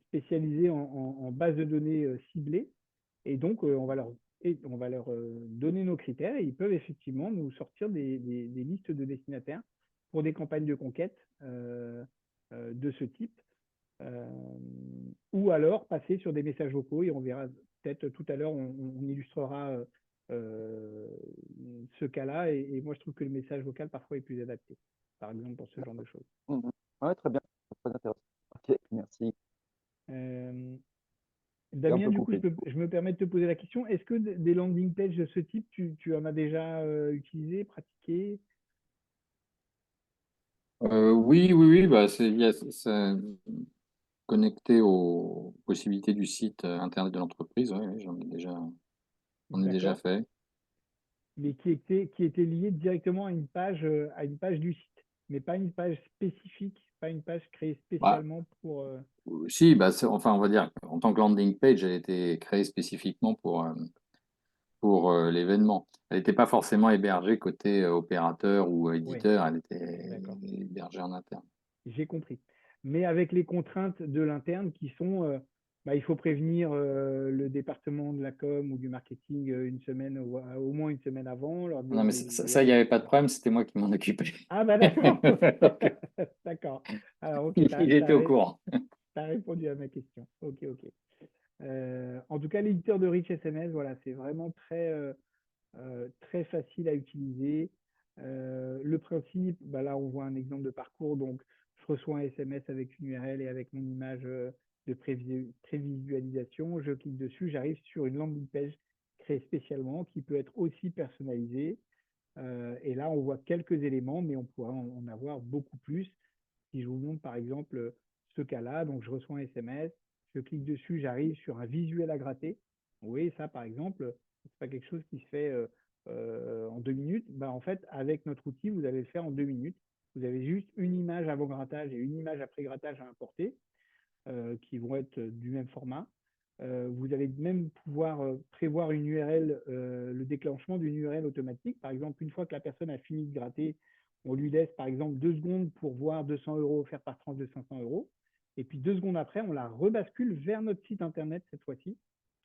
spécialisés en base de données ciblées. Et donc on va leur donner nos critères et ils peuvent effectivement nous sortir des listes de destinataires pour des campagnes de conquête de ce type. Euh, ou alors passer sur des messages vocaux et on verra peut-être tout à l'heure, on illustrera euh, ce cas-là. Et moi, je trouve que le message vocal parfois est plus adapté, par exemple, pour ce genre de choses. Mhm. Ouais, très bien. Très intéressant. Ok, merci. Euh, J'ai un Damien, peu du coup, compris. je me permets de te poser la question. Est-ce que des landing pages de ce type, tu en as déjà utilisé, pratiqué? Oui, oui, oui, bah c'est connecté aux possibilités du site internet de l'entreprise, oui, oui, j'en ai déjà D'accord. fait. Mais qui était lié directement à une page du site, mais pas une page spécifique, pas une page créée Bah, spécialement pour. si, bah, enfin, on va dire, en tant que landing page, elle a été créée spécifiquement pour l'événement. Elle n'était pas forcément hébergée côté opérateur ou Oui, éditeur, elle était d'accord. hébergée en interne. J'ai compris. Mais avec les contraintes de l'interne qui sont, bah, il faut prévenir le département de la com ou du marketing une semaine, au moins une semaine avant, leur dire Non, mais ça, il n'y avait pas de problème, c'était moi qui m'en occupais. Ah bah d'accord. D'accord. Alors ok, Il était au courant. t'as répondu à ma question. Ok, ok. En tout cas, l'éditeur de Rich SMS, voilà, c'est vraiment très facile à utiliser. Le principe, bah là, on voit un exemple de parcours. Donc, je reçois un SMS avec une URL et avec mon image de prévisualisation. Je clique dessus, j'arrive sur une landing page créée spécialement qui peut être aussi personnalisée. Et là, on voit quelques éléments, mais on pourra en avoir beaucoup plus. Si je vous montre par exemple ce cas-là, donc je reçois un SMS, je clique dessus, j'arrive sur un visuel à gratter. Vous voyez, ça par exemple, c'est pas quelque chose qui se fait en 2 minutes. Ben, en fait, avec notre outil, vous allez le faire en 2 minutes. Vous avez juste une image avant grattage et une image après grattage à importer qui vont être du même format. Vous allez même pouvoir prévoir une URL, le déclenchement d'une URL automatique. Par exemple, une fois que la personne a fini de gratter, on lui laisse par exemple 2 secondes pour voir 200 € offerts par tranche de 500 €. Et puis 2 secondes après, on la rebascule vers notre site internet cette fois-ci,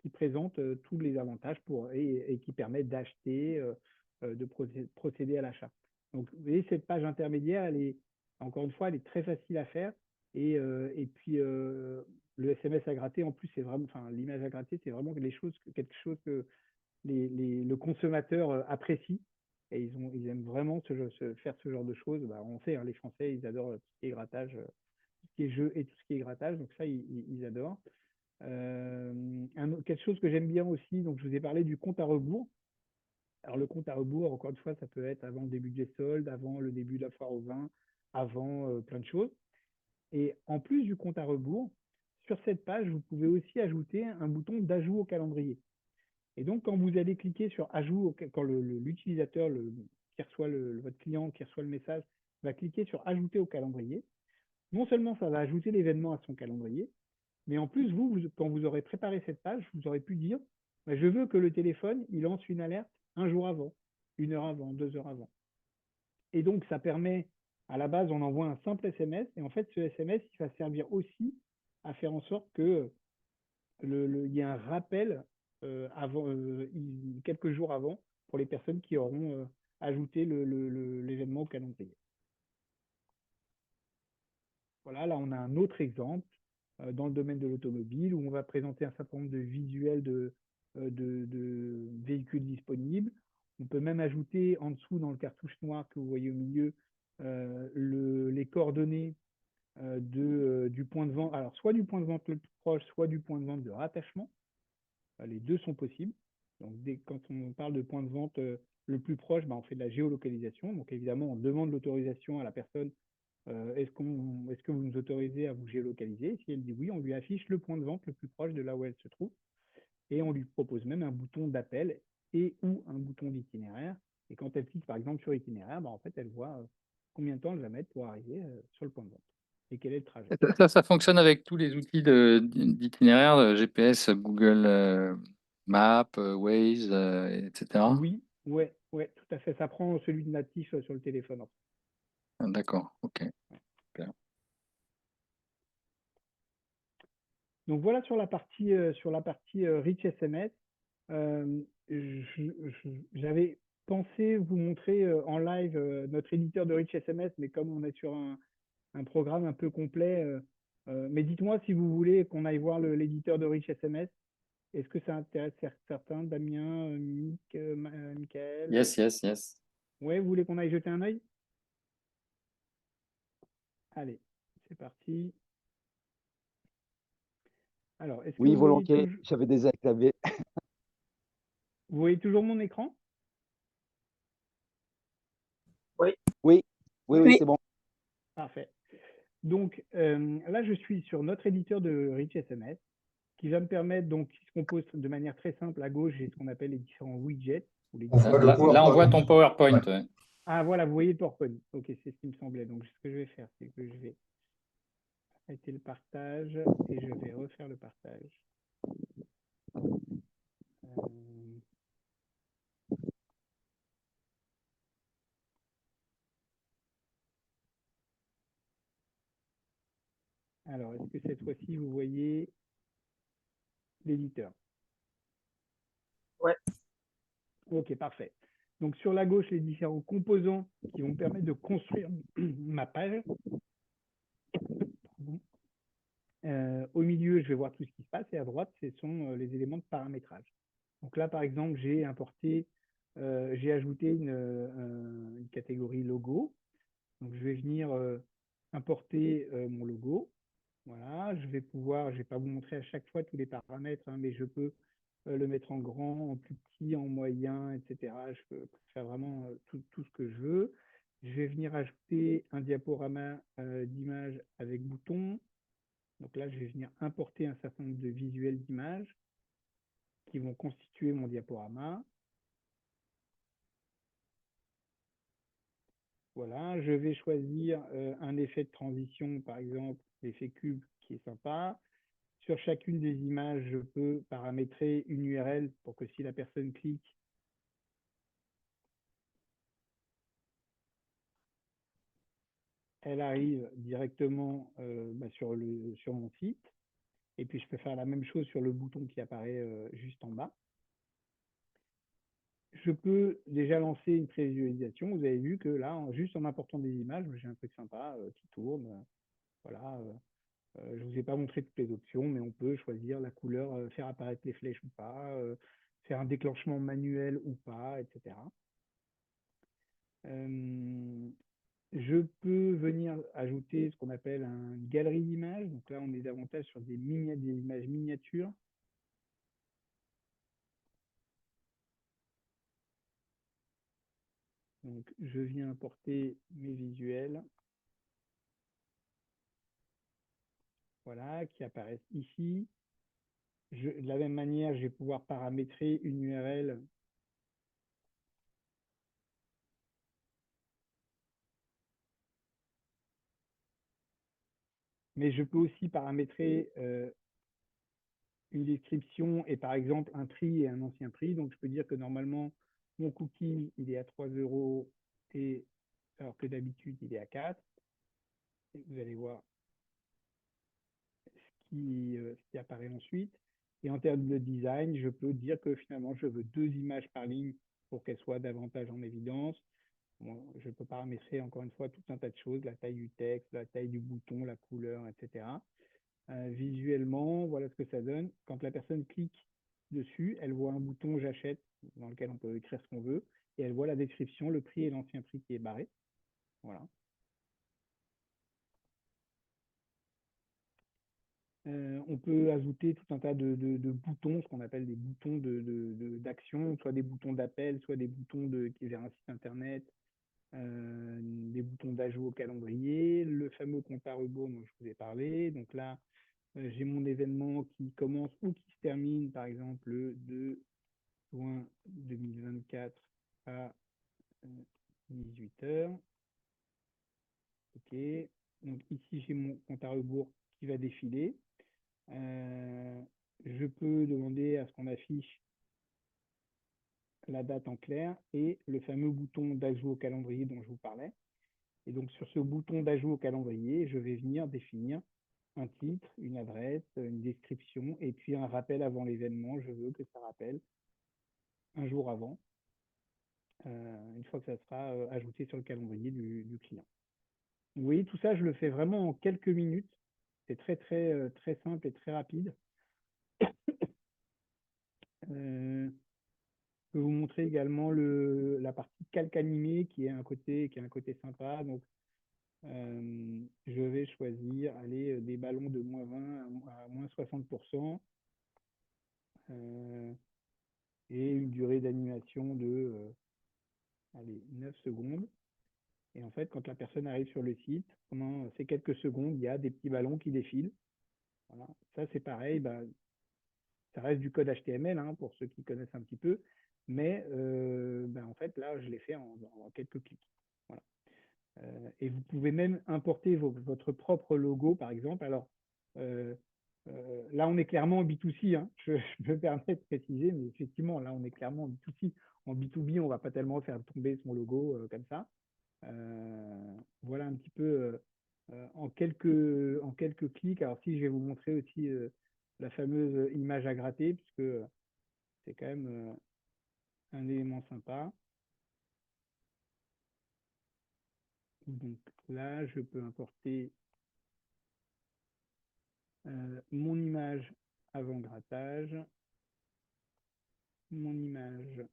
qui présente tous les avantages et qui permet d'acheter, de procéder à l'achat. Donc, vous voyez, cette page intermédiaire, encore une fois, elle est très facile à faire. Et puis, le SMS à gratter, en plus, c'est vraiment, enfin, l'image à gratter, c'est vraiment quelque chose que le consommateur apprécie. Et ils aiment vraiment faire ce genre de choses. Bah, on sait, hein, les Français, ils adorent tout ce qui est grattage, tout ce qui est jeu et tout ce qui est grattage. Donc ça, ils adorent. Quelque chose que j'aime bien aussi, donc je vous ai parlé du compte à rebours. Alors le compte à rebours, encore une fois, ça peut être avant le début des soldes, avant le début de la foire au vin, avant plein de choses. Et en plus du compte à rebours, sur cette page, vous pouvez aussi ajouter un bouton d'ajout au calendrier. Et donc, quand vous allez cliquer sur ajout, quand l'utilisateur qui reçoit votre client qui reçoit le message va cliquer sur ajouter au calendrier, non seulement ça va ajouter l'événement à son calendrier, mais en plus, quand vous aurez préparé cette page, vous aurez pu dire bah, je veux que le téléphone il lance une alerte un jour avant, 1 heure avant, 2 heures avant. Et donc, ça permet, à la base, on envoie un simple SMS, et en fait, ce SMS, il va servir aussi à faire en sorte que il y ait un rappel quelques jours avant pour les personnes qui auront ajouté l'événement au calendrier. Voilà, là, on a un autre exemple dans le domaine de l'automobile où on va présenter un certain nombre de visuels de véhicules disponibles. On peut même ajouter en dessous, dans le cartouche noir que vous voyez au milieu, les coordonnées du point de vente, alors soit du point de vente le plus proche, soit du point de vente de rattachement. Les deux sont possibles. Donc, quand on parle de point de vente le plus proche, on fait de la géolocalisation. Donc, évidemment, on demande l'autorisation à la personne. Est-ce que vous nous autorisez à vous géolocaliser? Si elle dit oui, on lui affiche le point de vente le plus proche de là où elle se trouve. Et on lui propose même un bouton d'appel et ou un bouton d'itinéraire. Et quand elle clique, par exemple, sur itinéraire, en fait, elle voit combien de temps elle va mettre pour arriver sur le point de vente et quel est le trajet. Ça fonctionne avec tous les outils d'itinéraire, GPS, Google Maps, Waze, etc. Oui, ouais, tout à fait. Ça prend celui de natif sur le téléphone. Ah, d'accord, ok. Super. Donc voilà sur la partie Rich SMS. J'avais pensé vous montrer en live notre éditeur de Rich SMS, mais comme on est sur un programme un peu complet, mais dites-moi si vous voulez qu'on aille voir l'éditeur de Rich SMS. Est-ce que ça intéresse certains, Damien, Michael? Yes, yes, yes. Ouais, vous voulez qu'on aille jeter un œil? Allez, c'est parti. Alors, est-ce que Oui, vous voyez volontiers, j'avais désenclavé. vous voyez toujours mon écran? Oui, Oui. c'est bon. Parfait. Donc là, je suis sur notre éditeur de Rich SMS qui va me permettre, donc, qui se compose de manière très simple. À gauche, j'ai ce qu'on appelle les différents widgets. Ou les On voit le Là, on voit PowerPoint. ton PowerPoint. Ouais. Ouais. Ah, voilà, vous voyez le PowerPoint. Ok, c'est ce qui me semblait. Donc, ce que je vais faire, c'est que je vais arrêter le partage et je vais refaire le partage. Alors, est-ce que cette fois-ci, vous voyez l'éditeur? Ouais. Ok, parfait. Donc, sur la gauche, les différents composants qui vont me permettre de construire ma page. Au milieu, je vais voir tout ce qui se passe et à droite, ce sont les éléments de paramétrage. Donc là, par exemple, j'ai ajouté une catégorie logo. Donc je vais venir importer mon logo. Voilà, je vais pas vous montrer à chaque fois tous les paramètres, mais je peux le mettre en grand, en plus petit, en moyen, etc. Je peux faire vraiment tout ce que je veux. Je vais venir ajouter un diaporama d'image avec bouton. Donc là, je vais venir importer un certain nombre de visuels d'images qui vont constituer mon diaporama. Voilà, je vais choisir un effet de transition, par exemple, l'effet cube qui est sympa. Sur chacune des images, je peux paramétrer une URL pour que si la personne clique, elle arrive directement sur mon site. Et puis, je peux faire la même chose sur le bouton qui apparaît juste en bas. Je peux déjà lancer une prévisualisation. Vous avez vu que là, juste en important des images, j'ai un truc sympa qui tourne. Voilà. Je ne vous ai pas montré toutes les options, mais on peut choisir la couleur, faire apparaître les flèches ou pas, faire un déclenchement manuel ou pas, etc. Je peux venir ajouter ce qu'on appelle une galerie d'images. Donc là, on est davantage sur des images miniatures. Donc, je viens importer mes visuels. Voilà, qui apparaissent ici. De la même manière, je vais pouvoir paramétrer une URL mais je peux aussi paramétrer une description et par exemple un prix et un ancien prix. Donc, je peux dire que normalement, mon cookie, il est à 3 €, et, alors que d'habitude, il est à 4. Et vous allez voir ce qui apparaît ensuite. Et en termes de design, je peux dire que finalement, je veux 2 images par ligne pour qu'elles soient davantage en évidence. Bon, je peux paramétrer encore une fois tout un tas de choses, la taille du texte, la taille du bouton, la couleur, etc. Visuellement, voilà ce que ça donne. Quand la personne clique dessus, elle voit un bouton j'achète dans lequel on peut écrire ce qu'on veut et elle voit la description, le prix et l'ancien prix qui est barré. Voilà. On peut ajouter tout un tas de boutons, ce qu'on appelle des boutons d'action, soit des boutons d'appel, soit des boutons vers un site internet, des boutons d'ajout au calendrier, le fameux compte à rebours dont je vous ai parlé. Donc là, j'ai mon événement qui commence ou qui se termine, par exemple, le 2 juin 2024 à 18 h. OK. Donc ici, j'ai mon compte à rebours qui va défiler. Je peux demander à ce qu'on affiche la date en clair et le fameux bouton d'ajout au calendrier dont je vous parlais. Et donc, sur ce bouton d'ajout au calendrier, je vais venir définir un titre, une adresse, une description et puis un rappel avant l'événement. Je veux que ça rappelle un jour avant, une fois que ça sera ajouté sur le calendrier du client. Vous voyez, tout ça, je le fais vraiment en quelques minutes. C'est très, très, très simple et très rapide. Je peux vous montrer également la partie calque animé qui est un côté sympa. Donc, je vais choisir des ballons de -20 à -60%. Et une durée d'animation de 9 secondes. Et en fait, quand la personne arrive sur le site, pendant ces quelques secondes, il y a des petits ballons qui défilent. Voilà. Ça, c'est pareil, ça reste du code HTML hein, pour ceux qui connaissent un petit peu, mais en fait, là, je l'ai fait en quelques clics. Voilà. Et vous pouvez même importer votre propre logo, par exemple. Alors, là, on est clairement en B2C, hein. Je me permets de préciser, mais effectivement, là, on est clairement en B2C. En B2B, on ne va pas tellement faire tomber son logo comme ça. Voilà un petit peu en quelques clics. Alors, si je vais vous montrer aussi la fameuse image à gratter, puisque c'est quand même un élément sympa. Donc là, je peux importer mon image avant grattage, mon image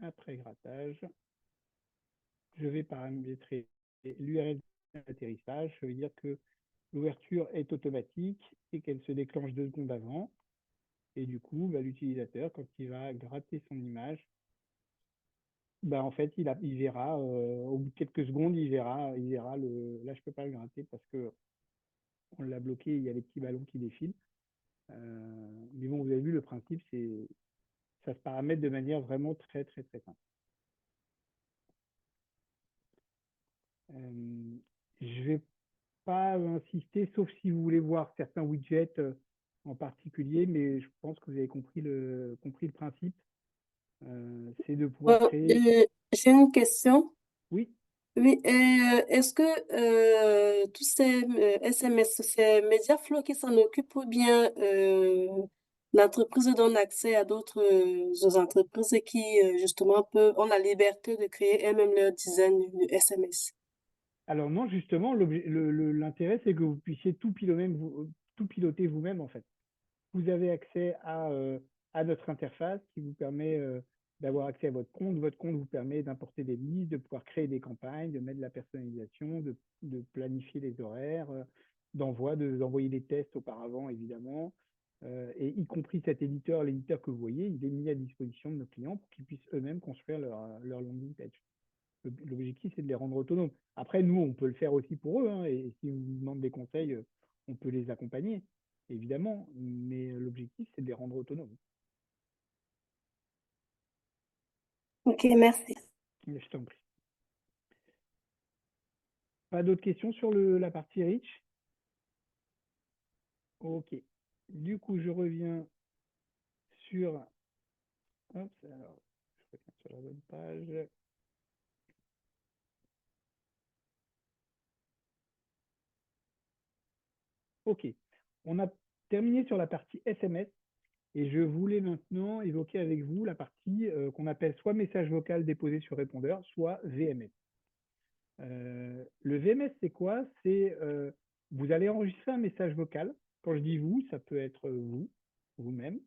après grattage. Je vais paramétrer l'URL d'atterrissage. Ça veut dire que l'ouverture est automatique et qu'elle se déclenche 2 secondes avant. Et du coup, l'utilisateur, quand il va gratter son image, en fait, il verra, au bout de quelques secondes, il verra là, je ne peux pas le gratter parce que on l'a bloqué, il y a les petits ballons qui défilent. Mais bon, vous avez vu, le principe, ça se paramètre de manière vraiment très, très, très simple. Je ne vais pas insister, sauf si vous voulez voir certains widgets en particulier, mais je pense que vous avez compris le principe. c'est de pouvoir Bon, créer. j'ai une question. Oui, Oui, est-ce que tous ces SMS, c'est Mediaflow qui s'en occupe ou bien l'entreprise donne accès à d'autres entreprises qui justement ont la liberté de créer elles-mêmes leur design de SMS? alors non, justement, l'intérêt, c'est que vous puissiez tout piloter vous-même, en fait. Vous avez accès à notre interface qui vous permet d'avoir accès à votre compte. Votre compte vous permet d'importer des listes, de pouvoir créer des campagnes, de mettre de la personnalisation, de planifier les horaires, d'envoyer des tests auparavant, évidemment. Et y compris cet éditeur, l'éditeur que vous voyez, il est mis à disposition de nos clients pour qu'ils puissent eux-mêmes construire leur landing page. L'objectif, c'est de les rendre autonomes. Après, nous, on peut le faire aussi pour eux, hein, et s'ils nous demandent des conseils, on peut les accompagner, évidemment, mais l'objectif, c'est de les rendre autonomes. Ok, merci. Je t'en prie. Pas d'autres questions sur la partie Reach? Ok. Du coup, je reviens sur... Hop, alors, je reviens sur la bonne page. Ok. On a terminé sur la partie SMS. Et je voulais maintenant évoquer avec vous la partie qu'on appelle soit message vocal déposé sur répondeur, soit VMS. Le VMS, c'est quoi? C'est vous allez enregistrer un message vocal. Quand je dis vous, ça peut être vous, vous-même.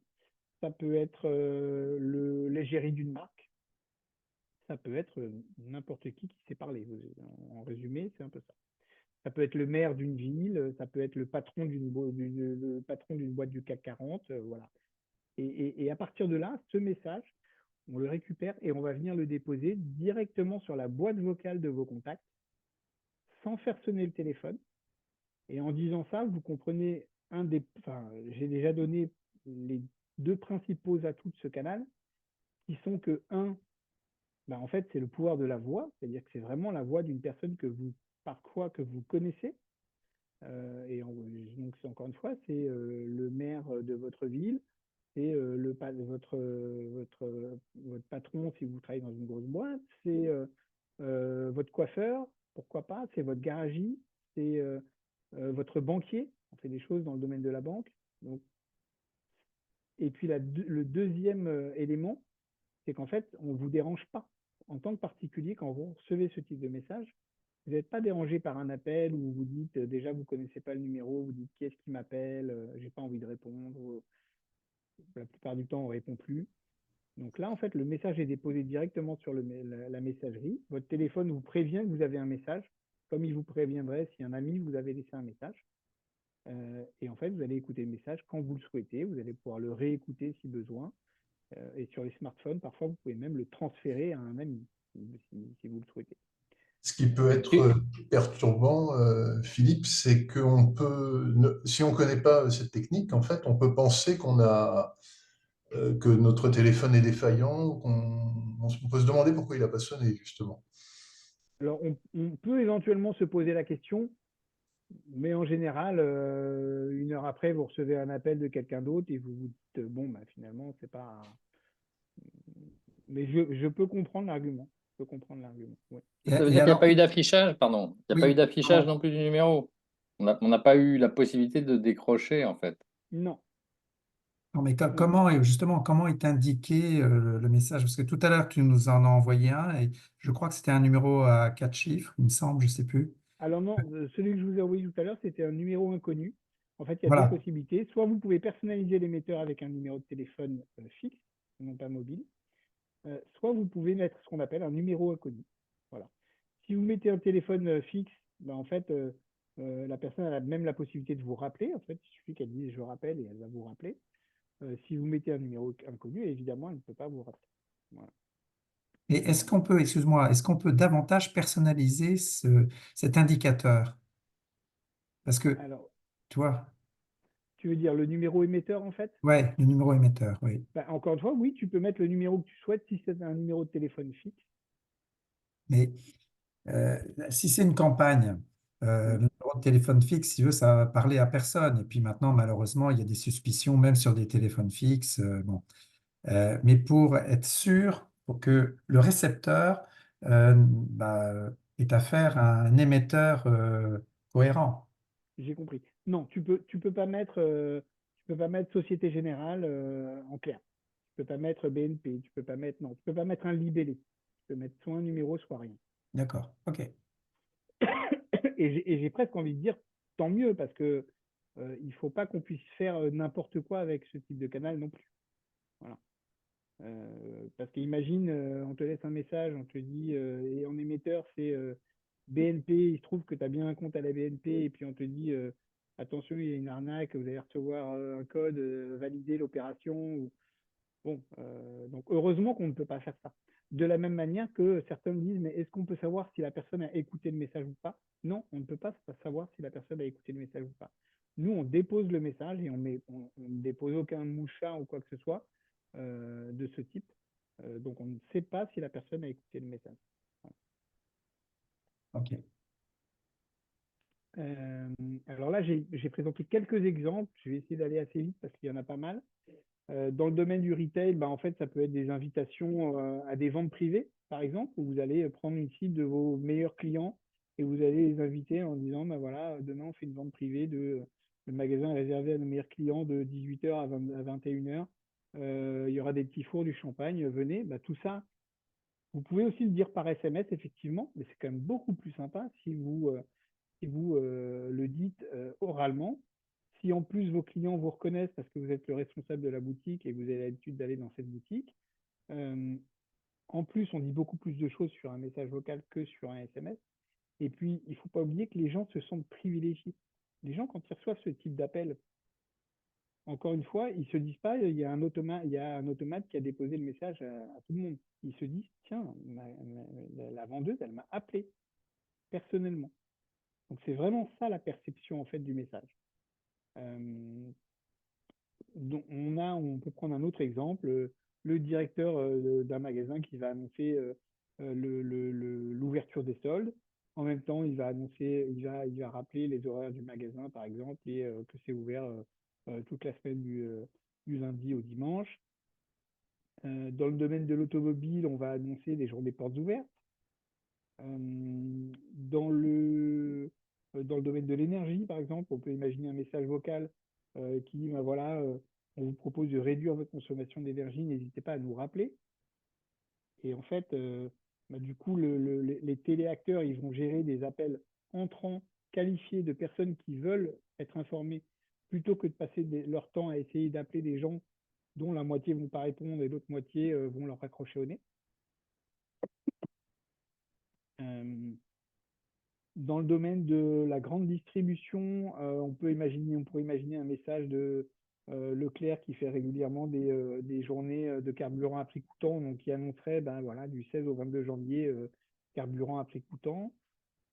Ça peut être l'égérie d'une marque. Ça peut être n'importe qui sait parler. En résumé, c'est un peu ça. Ça peut être le maire d'une ville, ça peut être le patron d'une boîte du CAC 40, voilà. Et à partir de là, ce message, on le récupère et on va venir le déposer directement sur la boîte vocale de vos contacts, sans faire sonner le téléphone. Et en disant ça, vous comprenez j'ai déjà donné les deux principaux atouts de ce canal, qui sont que, en fait, c'est le pouvoir de la voix, c'est-à-dire que c'est vraiment la voix d'une personne parfois que vous connaissez. Donc, encore une fois, c'est le maire de votre ville, c'est votre patron si vous travaillez dans une grosse boîte, c'est votre coiffeur, pourquoi pas, c'est votre garagiste, c'est votre banquier, on fait des choses dans le domaine de la banque. Donc, et puis le deuxième élément, c'est qu'en fait, on ne vous dérange pas. En tant que particulier, quand vous recevez ce type de message, vous n'êtes pas dérangé par un appel où vous dites déjà vous ne connaissez pas le numéro, vous dites qui est-ce qui m'appelle, j'ai pas envie de répondre. La plupart du temps, on ne répond plus. Donc là, en fait, le message est déposé directement sur la messagerie. Votre téléphone vous prévient que vous avez un message, comme il vous préviendrait si un ami vous avait laissé un message. Et en fait, vous allez écouter le message quand vous le souhaitez. Vous allez pouvoir le réécouter si besoin. Et sur les smartphones, parfois, vous pouvez même le transférer à un ami si vous le souhaitez. Ce qui peut être perturbant, Philippe, c'est si on ne connaît pas cette technique, en fait, on peut penser que notre téléphone est défaillant, on peut se demander pourquoi il n'a pas sonné, justement. Alors, on peut éventuellement se poser la question, mais en général, 1 heure après, vous recevez un appel de quelqu'un d'autre et vous vous dites, bon, finalement, c'est pas... Mais je peux comprendre l'argument. Je peux comprendre l'argument. Ouais. Ça veut dire qu'il n'y a pas eu d'affichage, pardon. Il n'y a pas eu d'affichage non plus du numéro. On n'a pas eu la possibilité de décrocher, en fait. Non. Non, mais justement, comment est indiqué le message? Parce que tout à l'heure, tu nous en as envoyé un et je crois que c'était un numéro à 4 chiffres, il me semble, je ne sais plus. Alors non, celui que je vous ai envoyé tout à l'heure, c'était un numéro inconnu. En fait, il y a Voilà. deux possibilités. Soit vous pouvez personnaliser l'émetteur avec un numéro de téléphone fixe, non pas mobile. Soit vous pouvez mettre ce qu'on appelle un numéro inconnu. Voilà. Si vous mettez un téléphone fixe, en fait, la personne a même la possibilité de vous rappeler. En fait, il suffit qu'elle dise je rappelle et elle va vous rappeler. Si vous mettez un numéro inconnu, évidemment, elle ne peut pas vous rappeler. Voilà. Et excuse-moi, est-ce qu'on peut davantage personnaliser cet indicateur? Parce que, Alors, tu vois, tu veux dire le numéro émetteur, en fait? ouais, le numéro émetteur, oui. Encore une fois, oui, tu peux mettre le numéro que tu souhaites si c'est un numéro de téléphone fixe. Mais si c'est une campagne, le numéro de téléphone fixe, si tu veux, ça va parler à personne. Et puis maintenant, malheureusement, il y a des suspicions, même sur des téléphones fixes. Bon. mais pour être sûr, pour que le récepteur ait affaire à un émetteur cohérent. J'ai compris. Non, tu peux pas mettre, Société Générale en clair. Tu peux pas mettre BNP. Tu peux pas mettre, non, tu peux pas mettre un libellé. Tu peux mettre soit un numéro, soit rien. D'accord, ok. Et j'ai presque envie de dire tant mieux parce que il faut pas qu'on puisse faire n'importe quoi avec ce type de canal non plus. Voilà. Parce qu'imagine, on te laisse un message, on te dit, et en émetteur, c'est BNP, il se trouve que tu as bien un compte à la BNP, et puis on te dit, attention, il y a une arnaque, vous allez recevoir un code, valider l'opération. Bon, donc heureusement qu'on ne peut pas faire ça. De la même manière que certains me disent, mais est-ce qu'on peut savoir si la personne a écouté le message ou pas? Non, on ne peut pas savoir si la personne a écouté le message ou pas. Nous, on dépose le message et on ne dépose aucun mouchard ou quoi que ce soit de ce type. Donc, on ne sait pas si la personne a écouté le message. Ok. Alors là, j'ai présenté quelques exemples. Je vais essayer d'aller assez vite parce qu'il y en a pas mal. Dans le domaine du retail, bah, en fait, ça peut être des invitations à des ventes privées, par exemple, où vous allez prendre une cible de vos meilleurs clients et vous allez les inviter en disant, bah, voilà, demain, on fait une vente privée le magasin est réservé à nos meilleurs clients de 18h à 21h. Il y aura des petits fours, du champagne, venez. Bah, tout ça, vous pouvez aussi le dire par SMS, effectivement, mais c'est quand même beaucoup plus sympa si vous le dites oralement. Si en plus vos clients vous reconnaissent parce que vous êtes le responsable de la boutique et que vous avez l'habitude d'aller dans cette boutique, en plus on dit beaucoup plus de choses sur un message vocal que sur un SMS. Et puis il ne faut pas oublier que les gens se sentent privilégiés. Les gens, quand ils reçoivent ce type d'appel, encore une fois, ils ne se disent pas il y a un automate qui a déposé le message à tout le monde. Ils se disent tiens, la vendeuse, elle m'a appelé personnellement. Donc c'est vraiment ça la perception en fait du message. Donc on peut prendre un autre exemple, le directeur d'un magasin qui va annoncer l'ouverture des soldes. En même temps, il va rappeler les horaires du magasin, par exemple, et que c'est ouvert toute la semaine du lundi au dimanche. Dans le domaine de l'automobile, on va annoncer les journées portes ouvertes. Dans le domaine de l'énergie, par exemple, on peut imaginer un message vocal qui dit, ben voilà, on vous propose de réduire votre consommation d'énergie, n'hésitez pas à nous rappeler. Et en fait, du coup, les téléacteurs, ils vont gérer des appels entrants qualifiés de personnes qui veulent être informées, plutôt que de passer leur temps à essayer d'appeler des gens dont la moitié vont pas répondre et l'autre moitié vont leur raccrocher au nez. Dans le domaine de la grande distribution, on pourrait imaginer un message de Leclerc qui fait régulièrement des journées de carburant à prix coûtant, donc qui annoncerait ben, voilà, du 16 au 22 janvier carburant à prix coûtant.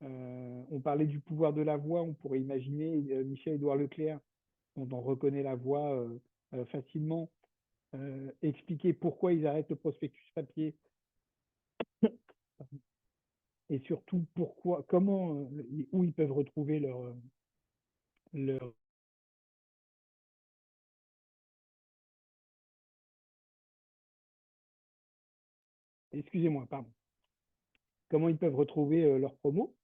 On parlait du pouvoir de la voix, on pourrait imaginer Michel-Édouard Leclerc, dont on reconnaît la voix facilement, expliquer pourquoi ils arrêtent le prospectus papier et surtout où ils peuvent retrouver leur excusez-moi, pardon, comment ils peuvent retrouver leurs promos.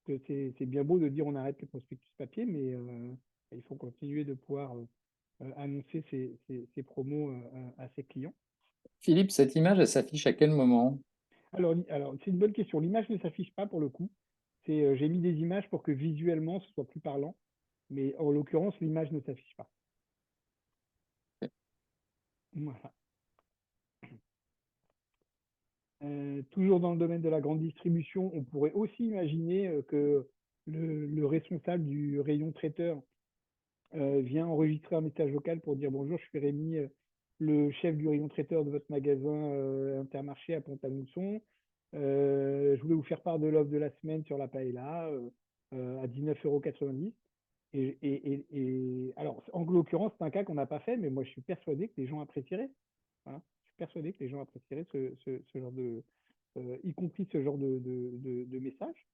Que c'est bien beau de dire on arrête le prospectus papier, mais il faut continuer de pouvoir annoncer ces promos à ses clients. Philippe, cette image, elle s'affiche à quel moment? Alors c'est une bonne question. L'image ne s'affiche pas pour le coup. J'ai mis des images pour que visuellement ce soit plus parlant, mais en l'occurrence, l'image ne s'affiche pas. Voilà. Toujours dans le domaine de la grande distribution, on pourrait aussi imaginer que le responsable du rayon traiteur vient enregistrer un message vocal pour dire bonjour, je suis Rémi, le chef du rayon traiteur de votre magasin Intermarché à Pont-à-Mousson. Je voulais vous faire part de l'offre de la semaine sur la paella à 19,90 €. Alors, en l'occurrence, c'est un cas qu'on n'a pas fait, mais moi, je suis persuadé que les gens apprécieraient. Voilà. Je suis persuadé que les gens apprécieraient ce genre y compris ce genre de message.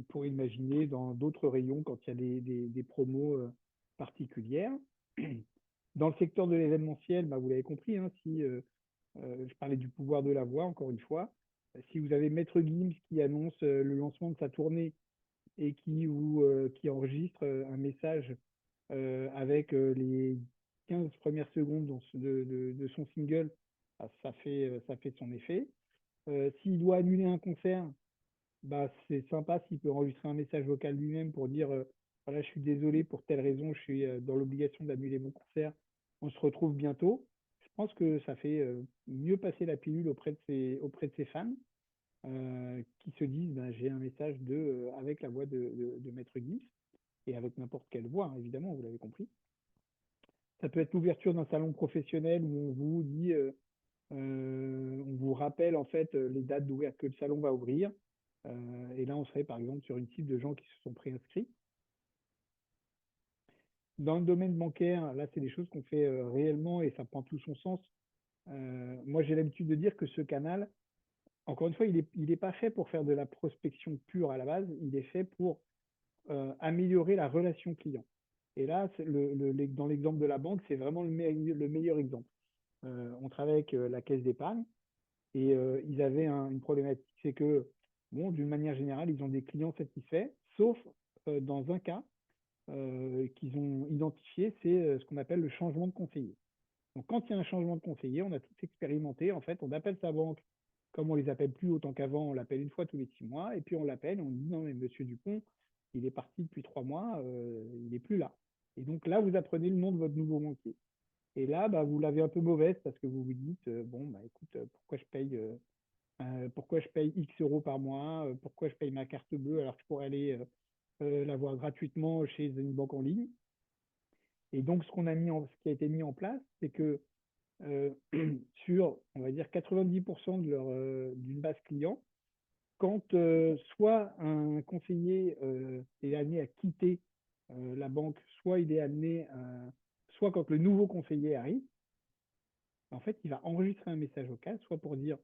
Pour imaginer dans d'autres rayons quand il y a des promos particulières. Dans le secteur de l'événementiel, bah, vous l'avez compris, hein, si je parlais du pouvoir de la voix, encore une fois, si vous avez Maître Gims qui annonce le lancement de sa tournée et qui enregistre un message avec les 15 premières secondes de son single, bah, ça fait son effet. S'il doit annuler un concert, bah, c'est sympa s'il peut enregistrer un message vocal lui-même pour dire voilà, je suis désolé pour telle raison, je suis dans l'obligation d'annuler mon concert. On se retrouve bientôt. Je pense que ça fait mieux passer la pilule auprès de ses fans qui se disent ben, j'ai un message avec la voix de Maître Gims et avec n'importe quelle voix, hein, évidemment, vous l'avez compris. Ça peut être l'ouverture d'un salon professionnel où on vous dit, on vous rappelle en fait les dates d'ouverture que le salon va ouvrir. Et là, on serait par exemple sur une cible de gens qui se sont préinscrits. Dans le domaine bancaire, là, c'est des choses qu'on fait réellement et ça prend tout son sens. Moi, j'ai l'habitude de dire que ce canal, encore une fois, il est pas fait pour faire de la prospection pure à la base, il est fait pour améliorer la relation client. Et là, dans l'exemple de la banque, c'est vraiment le meilleur exemple. On travaille avec la caisse d'épargne et ils avaient une problématique, c'est que, bon, d'une manière générale, ils ont des clients satisfaits, sauf dans un cas qu'ils ont identifié, c'est ce qu'on appelle le changement de conseiller. Donc, quand il y a un changement de conseiller, on a tout expérimenté. En fait, on appelle sa banque, comme on les appelle plus autant qu'avant, on l'appelle une fois tous les 6 mois, et puis on l'appelle, on dit non, mais monsieur Dupont, il est parti depuis 3 mois, il n'est plus là. Et donc là, vous apprenez le nom de votre nouveau banquier. Et là, bah, vous l'avez un peu mauvaise parce que vous vous dites, bon, bah, écoute, pourquoi je paye X euros par mois, pourquoi je paye ma carte bleue alors que je pourrais aller l'avoir gratuitement chez une banque en ligne. Et donc, ce qui a été mis en place, c'est que euh, sur, on va dire, 90% d'une base client, quand soit un conseiller est amené à quitter la banque, soit quand le nouveau conseiller arrive, en fait, il va enregistrer un message vocal, soit pour dire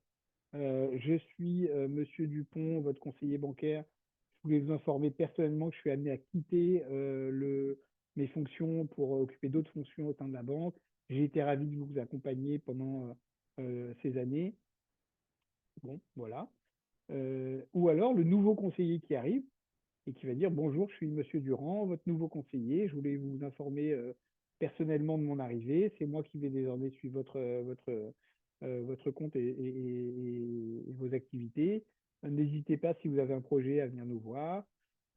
je suis Monsieur Dupont, votre conseiller bancaire. Je voulais vous informer personnellement que je suis amené à quitter mes fonctions pour occuper d'autres fonctions au sein de la banque. J'ai été ravi de vous accompagner pendant ces années. Bon, voilà. Ou alors le nouveau conseiller qui arrive et qui va dire bonjour, je suis Monsieur Durand, votre nouveau conseiller. Je voulais vous informer personnellement de mon arrivée. C'est moi qui vais désormais suivre votre compte et vos activités. N'hésitez pas si vous avez un projet à venir nous voir.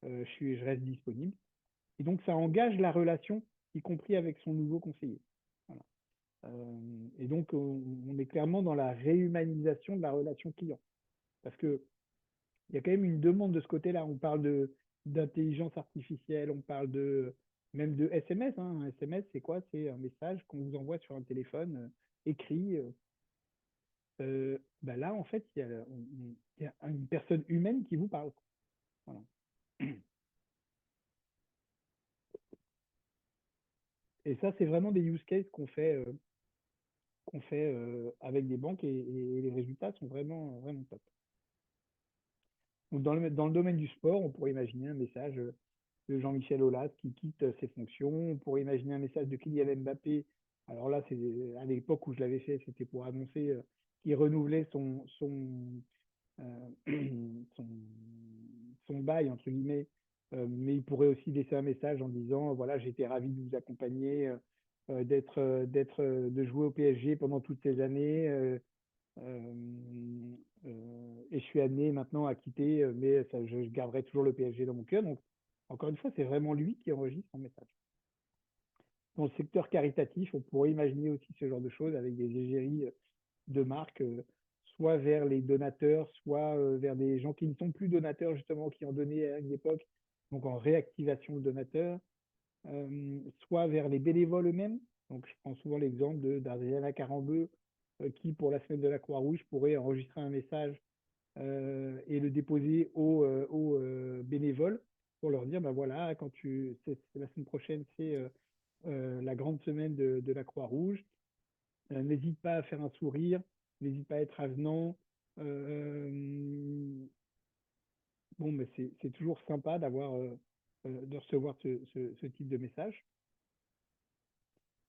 Je reste disponible. Et donc ça engage la relation, y compris avec son nouveau conseiller. Voilà. Et donc on est clairement dans la réhumanisation de la relation client. Parce que il y a quand même une demande de ce côté-là. On parle d'intelligence artificielle, on parle même de SMS. Hein. Un SMS, c'est quoi? C'est un message qu'on vous envoie sur un téléphone écrit. Bah là, en fait, il y a une personne humaine qui vous parle. Voilà. Et ça, c'est vraiment des use cases qu'on fait avec des banques et les résultats sont vraiment, vraiment top. Donc, dans le domaine du sport, on pourrait imaginer un message de Jean-Michel Aulas qui quitte ses fonctions. On pourrait imaginer un message de Kylian Mbappé. Alors là, c'est à l'époque où je l'avais fait, c'était pour annoncer qu'il renouvelait euh, son, son bail, entre guillemets. Mais il pourrait aussi laisser un message en disant, voilà, j'étais ravi de vous accompagner, de jouer au PSG pendant toutes ces années. Et je suis amené maintenant à quitter, mais je garderai toujours le PSG dans mon cœur. Donc, encore une fois, c'est vraiment lui qui enregistre son message. Dans le secteur caritatif, on pourrait imaginer aussi ce genre de choses avec des égéries de marques, soit vers les donateurs, soit vers des gens qui ne sont plus donateurs, justement, qui en donnaient à une époque, donc en réactivation de donateurs, soit vers les bénévoles eux-mêmes. Donc, je prends souvent l'exemple d'Adriana Carambeu, qui, pour la semaine de la Croix-Rouge, pourrait enregistrer un message et le déposer aux bénévoles pour leur dire, ben voilà, la semaine prochaine, c'est la grande semaine de la Croix-Rouge. N'hésite pas à faire un sourire, n'hésite pas à être avenant. Bon, mais c'est toujours sympa de recevoir ce type de message.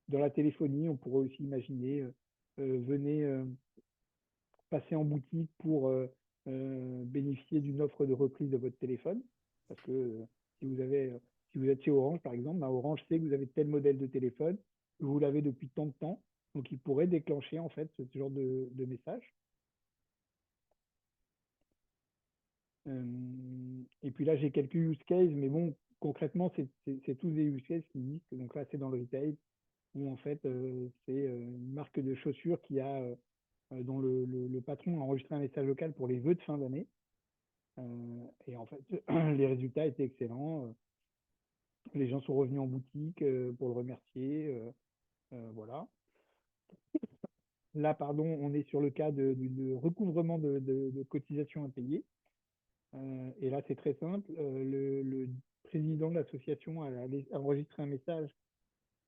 Dans la téléphonie, on pourrait aussi imaginer, venez passer en boutique pour bénéficier d'une offre de reprise de votre téléphone. Parce que si vous êtes chez Orange, par exemple, bah, Orange sait que vous avez tel modèle de téléphone, que vous l'avez depuis tant de temps, donc il pourrait déclencher en fait ce genre de message. Et puis là, j'ai quelques use cases, mais bon, concrètement, c'est tous des use cases qui disent que, donc là, c'est dans le retail, où en fait, c'est une marque de chaussures dont le patron a enregistré un message local pour les vœux de fin d'année. Et en fait, les résultats étaient excellents. Les gens sont revenus en boutique pour le remercier. Voilà. Là, pardon, on est sur le cas de recouvrement de cotisations impayées. Et là, c'est très simple. Le président de l'association a enregistré un message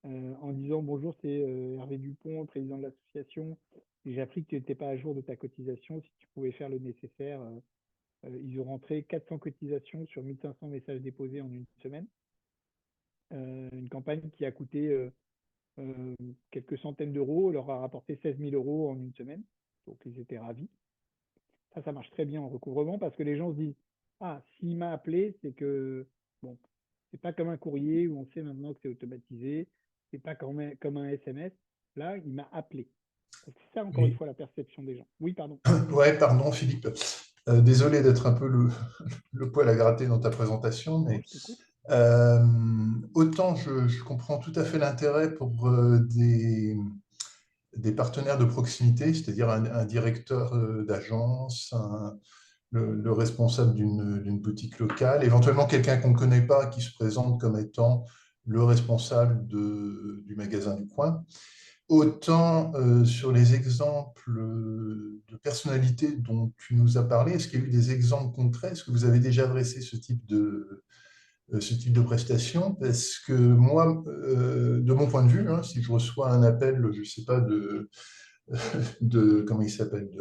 en disant bonjour, c'est Hervé Dupont, président de l'association. J'ai appris que tu n'étais pas à jour de ta cotisation. Si tu pouvais faire le nécessaire, ils ont rentré 400 cotisations sur 1500 messages déposés en une semaine. Une campagne qui a coûté quelques centaines d'euros, leur a rapporté 16 000 euros en une semaine. Donc ils étaient ravis. Ça marche très bien en recouvrement parce que les gens se disent ah, s'il m'a appelé, c'est que bon, c'est pas comme un courrier où on sait maintenant que c'est automatisé, c'est pas comme un SMS. Là, il m'a appelé. C'est ça, encore une Oui. fois, la perception des gens. Oui, pardon. Ouais, pardon, Philippe. Désolé d'être un peu le poil à gratter dans ta présentation, Non, mais je t'écoute. autant je comprends tout à fait l'intérêt pour des partenaires de proximité, c'est-à-dire un directeur d'agence, le responsable d'une boutique locale, éventuellement quelqu'un qu'on ne connaît pas qui se présente comme étant le responsable du magasin du coin. Autant sur les exemples de personnalités dont tu nous as parlé, est-ce qu'il y a eu des exemples concrets? Est-ce que vous avez déjà adressé ce type de prestation? Parce que moi, de mon point de vue, hein, si je reçois un appel, je ne sais pas, comment il s'appelle,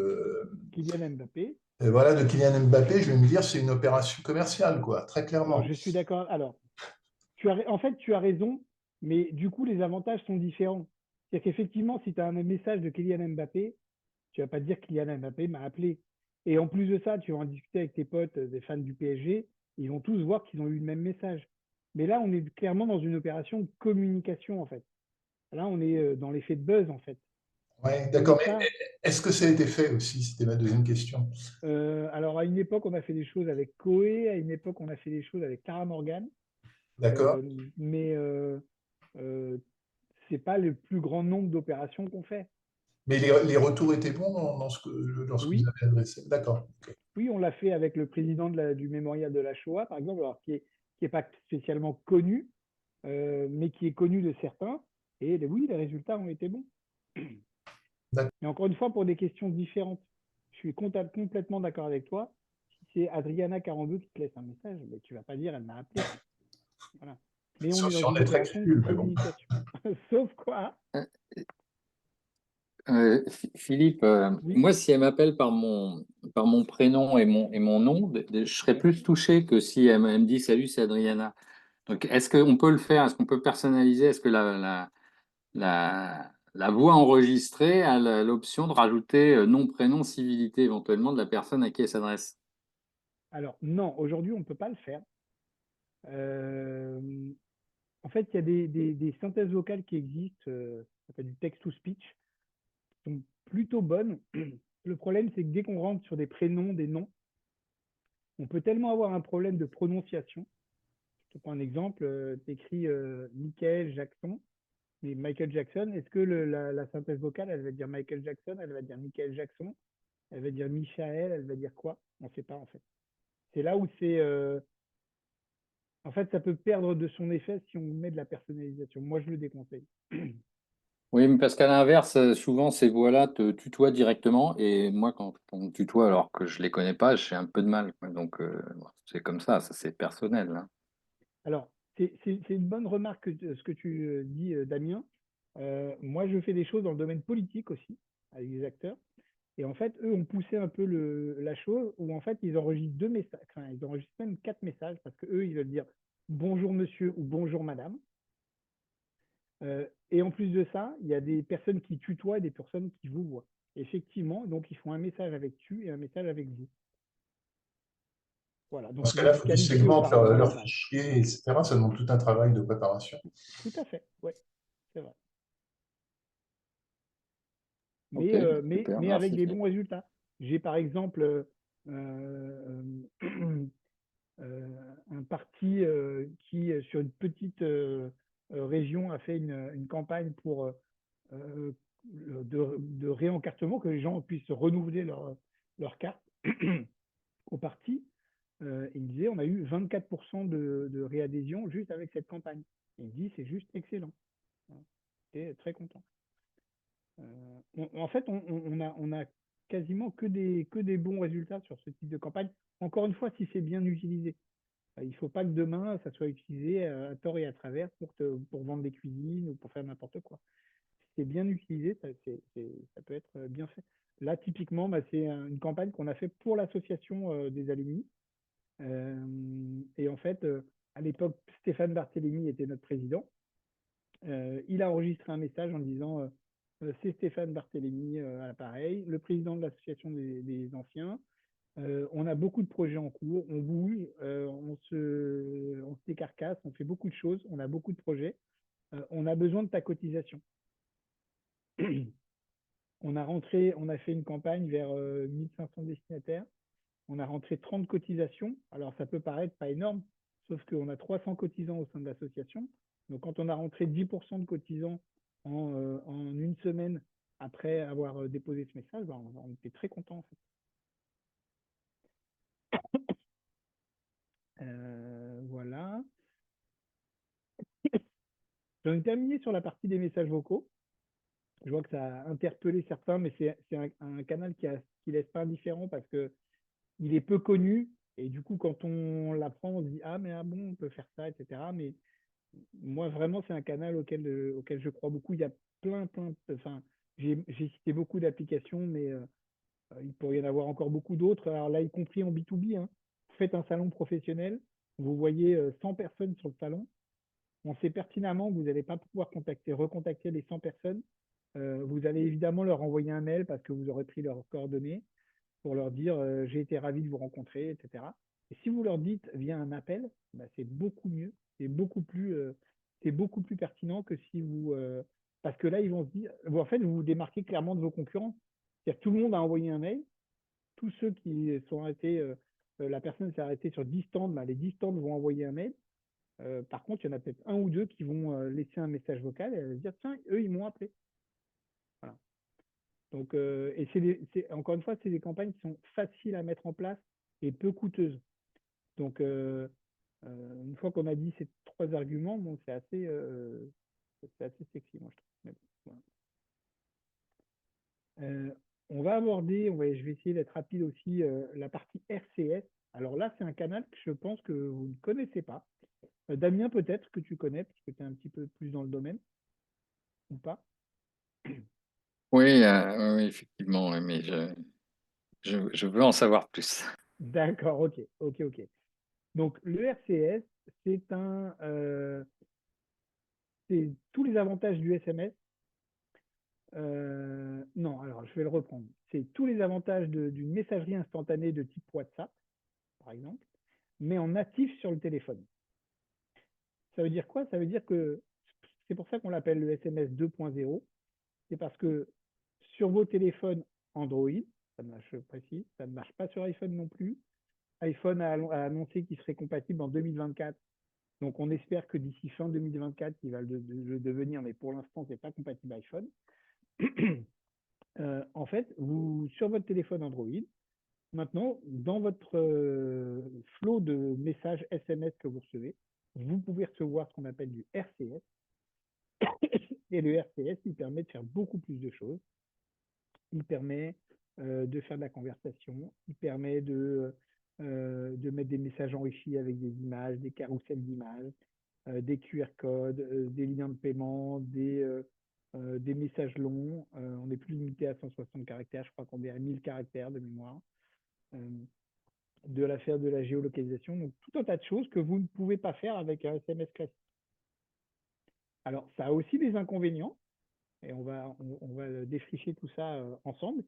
Kylian Mbappé. voilà, de Kylian Mbappé, je vais me dire c'est une opération commerciale, quoi, très Alors, clairement. je suis d'accord. Alors, en fait, tu as raison, mais du coup, les avantages sont différents. C'est-à-dire qu'effectivement, si tu as un message de Kylian Mbappé, tu vas pas te dire Kylian Mbappé m'a appelé. Et en plus de ça, tu vas en discuter avec tes potes, des fans du PSG, ils vont tous voir qu'ils ont eu le même message. Mais là, on est clairement dans une opération de communication, en fait. Là, on est dans l'effet de buzz, en fait. Ouais, Et d'accord, mais ça, est-ce que ça a été fait aussi? C'était ma deuxième question. alors à une époque, on a fait des choses avec Koé, à une époque, on a fait des choses avec Tara Morgan, D'accord. mais c'est pas le plus grand nombre d'opérations qu'on fait. Mais les retours étaient bons lorsque vous Oui, avez adressé. D'accord. Ok. oui, on l'a fait avec le président du mémorial de la Shoah, par exemple, alors qui est pas spécialement connu, mais qui est connu de certains. Et oui, les résultats ont été bons. D'accord. Mais encore une fois, pour des questions différentes. Je suis complètement d'accord avec toi. Si c'est Adriana 42 qui te laisse un message, mais tu vas pas dire elle m'a appelé. Voilà. Mais on Sauf est dans si on une est très opération de crédule, mais bon. communication. Sauf quoi? Philippe, Oui. moi, si elle m'appelle par mon prénom et mon nom, je serais plus touché que si elle me dit salut, c'est Adriana. Donc, est-ce qu'on peut le faire? Est-ce qu'on peut personnaliser? Est-ce que la voix enregistrée a l'option de rajouter nom, prénom, civilité éventuellement de la personne à qui elle s'adresse? Alors, non, aujourd'hui, on ne peut pas le faire. Euh, En fait, il y a des synthèses vocales qui existent, ça s'appelle du text-to-speech, qui sont plutôt bonnes. Le problème, c'est que dès qu'on rentre sur des prénoms, des noms, on peut tellement avoir un problème de prononciation. Je te prends un exemple, tu écris Michael Jackson, mais Michael Jackson, est-ce que la synthèse vocale, elle va dire Michael Jackson, elle va dire Michael Jackson, elle va dire Michael, elle va dire quoi? On ne sait pas en fait. C'est là où en fait, ça peut perdre de son effet si on met de la personnalisation. Moi, je le déconseille. Oui, mais parce qu'à l'inverse, souvent ces voix-là te tutoient directement, et moi, quand on me tutoie alors que je les connais pas, j'ai un peu de mal, quoi. Donc, c'est comme ça c'est personnel, hein. Alors, c'est une bonne remarque ce que tu dis, Damien. Moi, je fais des choses dans le domaine politique aussi, avec des acteurs. Et en fait, eux ont poussé un peu la chose où en fait, ils enregistrent 2 messages, enfin, ils enregistrent même 4 messages parce que eux, ils veulent dire bonjour monsieur ou bonjour madame. Et en plus de ça, il y a des personnes qui tutoient et des personnes qui vous voient. Effectivement, donc ils font un message avec tu et un message avec vous. Voilà, Dans donc ce ils cas-là, vont il vous faut qu'ils qualifier segmentent auparavant leurs l'image. fichiers, etc. Ça demande tout un travail de préparation. Tout à fait, oui, c'est vrai. Ok, super, Mais avec merci des Philippe. bons résultats. J'ai par exemple un parti qui, sur une petite région, a fait une campagne pour de réencartement, que les gens puissent renouveler leur carte au parti. Il disait on a eu 24% de réadhésion juste avec cette campagne. Il dit c'est juste excellent. J'étais très content. En fait, on a quasiment que des bons résultats sur ce type de campagne. Encore une fois, si c'est bien utilisé. Il ne faut pas que demain, ça soit utilisé à tort et à travers pour vendre des cuisines ou pour faire n'importe quoi. Si c'est bien utilisé, ça peut être bien fait. Là, typiquement, bah, c'est une campagne qu'on a fait pour l'association des alumni. Et en fait, à l'époque, Stéphane Barthélémy était notre président. Il a enregistré un message en disant c'est Stéphane Barthélémy à l'appareil, le président de l'association des anciens. On a beaucoup de projets en cours, on bouge, on se décarcasse, on fait beaucoup de choses, on a beaucoup de projets. On a besoin de ta cotisation. On a fait une campagne vers 1500 destinataires. On a rentré 30 cotisations. Alors, ça peut paraître pas énorme, sauf qu'on a 300 cotisants au sein de l'association. Donc, quand on a rentré 10% de cotisants en une semaine après avoir déposé ce message, ben, on était très contents, en fait. Voilà. J'en ai terminé sur la partie des messages vocaux. Je vois que ça a interpellé certains, mais c'est un canal qui laisse pas indifférent parce que il est peu connu. Et du coup, quand on l'apprend, on se dit ah mais ah bon, on peut faire ça, etc. Mais moi, vraiment, c'est un canal auquel je crois beaucoup. Il y a enfin, j'ai cité beaucoup d'applications, mais il pourrait y en avoir encore beaucoup d'autres. Alors là, y compris en B2B, hein. Vous faites un salon professionnel, vous voyez 100 personnes sur le salon. On sait pertinemment que vous n'allez pas pouvoir recontacter les 100 personnes. Vous allez évidemment leur envoyer un mail parce que vous aurez pris leurs coordonnées pour leur dire j'ai été ravi de vous rencontrer, etc. Et si vous leur dites via un appel, bah, c'est beaucoup mieux, c'est beaucoup plus pertinent que si vous, parce que là ils vont se dire, en fait vous vous démarquez clairement de vos concurrents. C'est-à-dire que tout le monde a envoyé un mail, tous ceux qui sont arrêtés, la personne s'est arrêtée sur 10 stands, bah, les 10 stands vont envoyer un mail. Par contre, il y en a peut-être un ou deux qui vont laisser un message vocal et dire tiens, eux ils m'ont appelé. Voilà. Donc, et encore une fois, c'est des campagnes qui sont faciles à mettre en place et peu coûteuses. Donc, une fois qu'on a dit ces trois arguments, bon, c'est assez sexy, moi, je trouve. Mais bon, voilà. On va aborder, je vais essayer d'être rapide aussi, la partie RCS. Alors là, c'est un canal que je pense que vous ne connaissez pas. Damien, peut-être que tu connais, parce que tu es un petit peu plus dans le domaine, ou pas. Oui, oui, effectivement, ouais, mais je veux en savoir plus. D'accord, ok, ok, ok. Donc, le RCS, c'est tous les avantages du SMS. Non, alors je vais le reprendre. C'est tous les avantages d'une messagerie instantanée de type WhatsApp, par exemple, mais en natif sur le téléphone. Ça veut dire quoi? Ça veut dire que c'est pour ça qu'on l'appelle le SMS 2.0. C'est parce que sur vos téléphones Android, je précise, ça ne marche pas sur iPhone non plus. iPhone a annoncé qu'il serait compatible en 2024. Donc, on espère que d'ici fin 2024, il va le devenir, mais pour l'instant, ce n'est pas compatible iPhone. En fait, sur votre téléphone Android, maintenant, dans votre flot de messages SMS que vous recevez, vous pouvez recevoir ce qu'on appelle du RCS. Et le RCS, il permet de faire beaucoup plus de choses. Il permet de faire de la conversation. Il permet de mettre des messages enrichis avec des images, des carousels d'images, des QR codes, des liens de paiement, des messages longs. On n'est plus limité à 160 caractères, je crois qu'on est à 1000 caractères de mémoire. De l'affaire de la géolocalisation, donc tout un tas de choses que vous ne pouvez pas faire avec un SMS classique. Alors, ça a aussi des inconvénients, et on va défricher tout ça ensemble.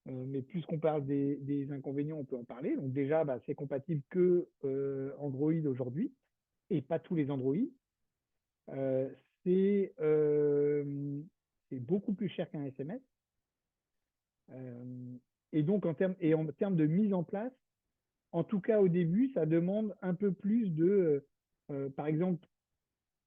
Mais puisqu'on parle des inconvénients, on peut en parler. Donc déjà, bah, c'est compatible que Android aujourd'hui, et pas tous les Android. Euh, c'est c'est beaucoup plus cher qu'un SMS. Et donc, en termes de mise en place, en tout cas au début, ça demande un peu plus par exemple,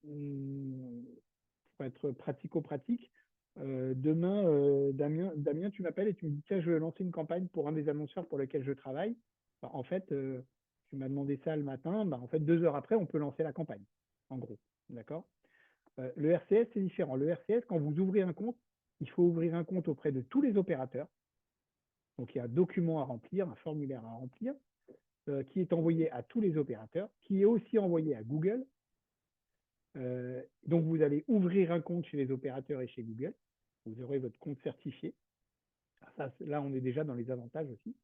pour être pratico-pratique, demain, Damien, tu m'appelles et tu me dis, tiens, je veux lancer une campagne pour un des annonceurs pour lequel je travaille. Bah, en fait, tu m'as demandé ça le matin, bah, en fait, 2 heures après, on peut lancer la campagne, en gros. D'accord? Le RCS, c'est différent. Le RCS, quand vous ouvrez un compte, il faut ouvrir un compte auprès de tous les opérateurs. Donc, il y a un document à remplir, un formulaire à remplir, qui est envoyé à tous les opérateurs, qui est aussi envoyé à Google. Donc, vous allez ouvrir un compte chez les opérateurs et chez Google. Vous aurez votre compte certifié. Ça, là, on est déjà dans les avantages aussi.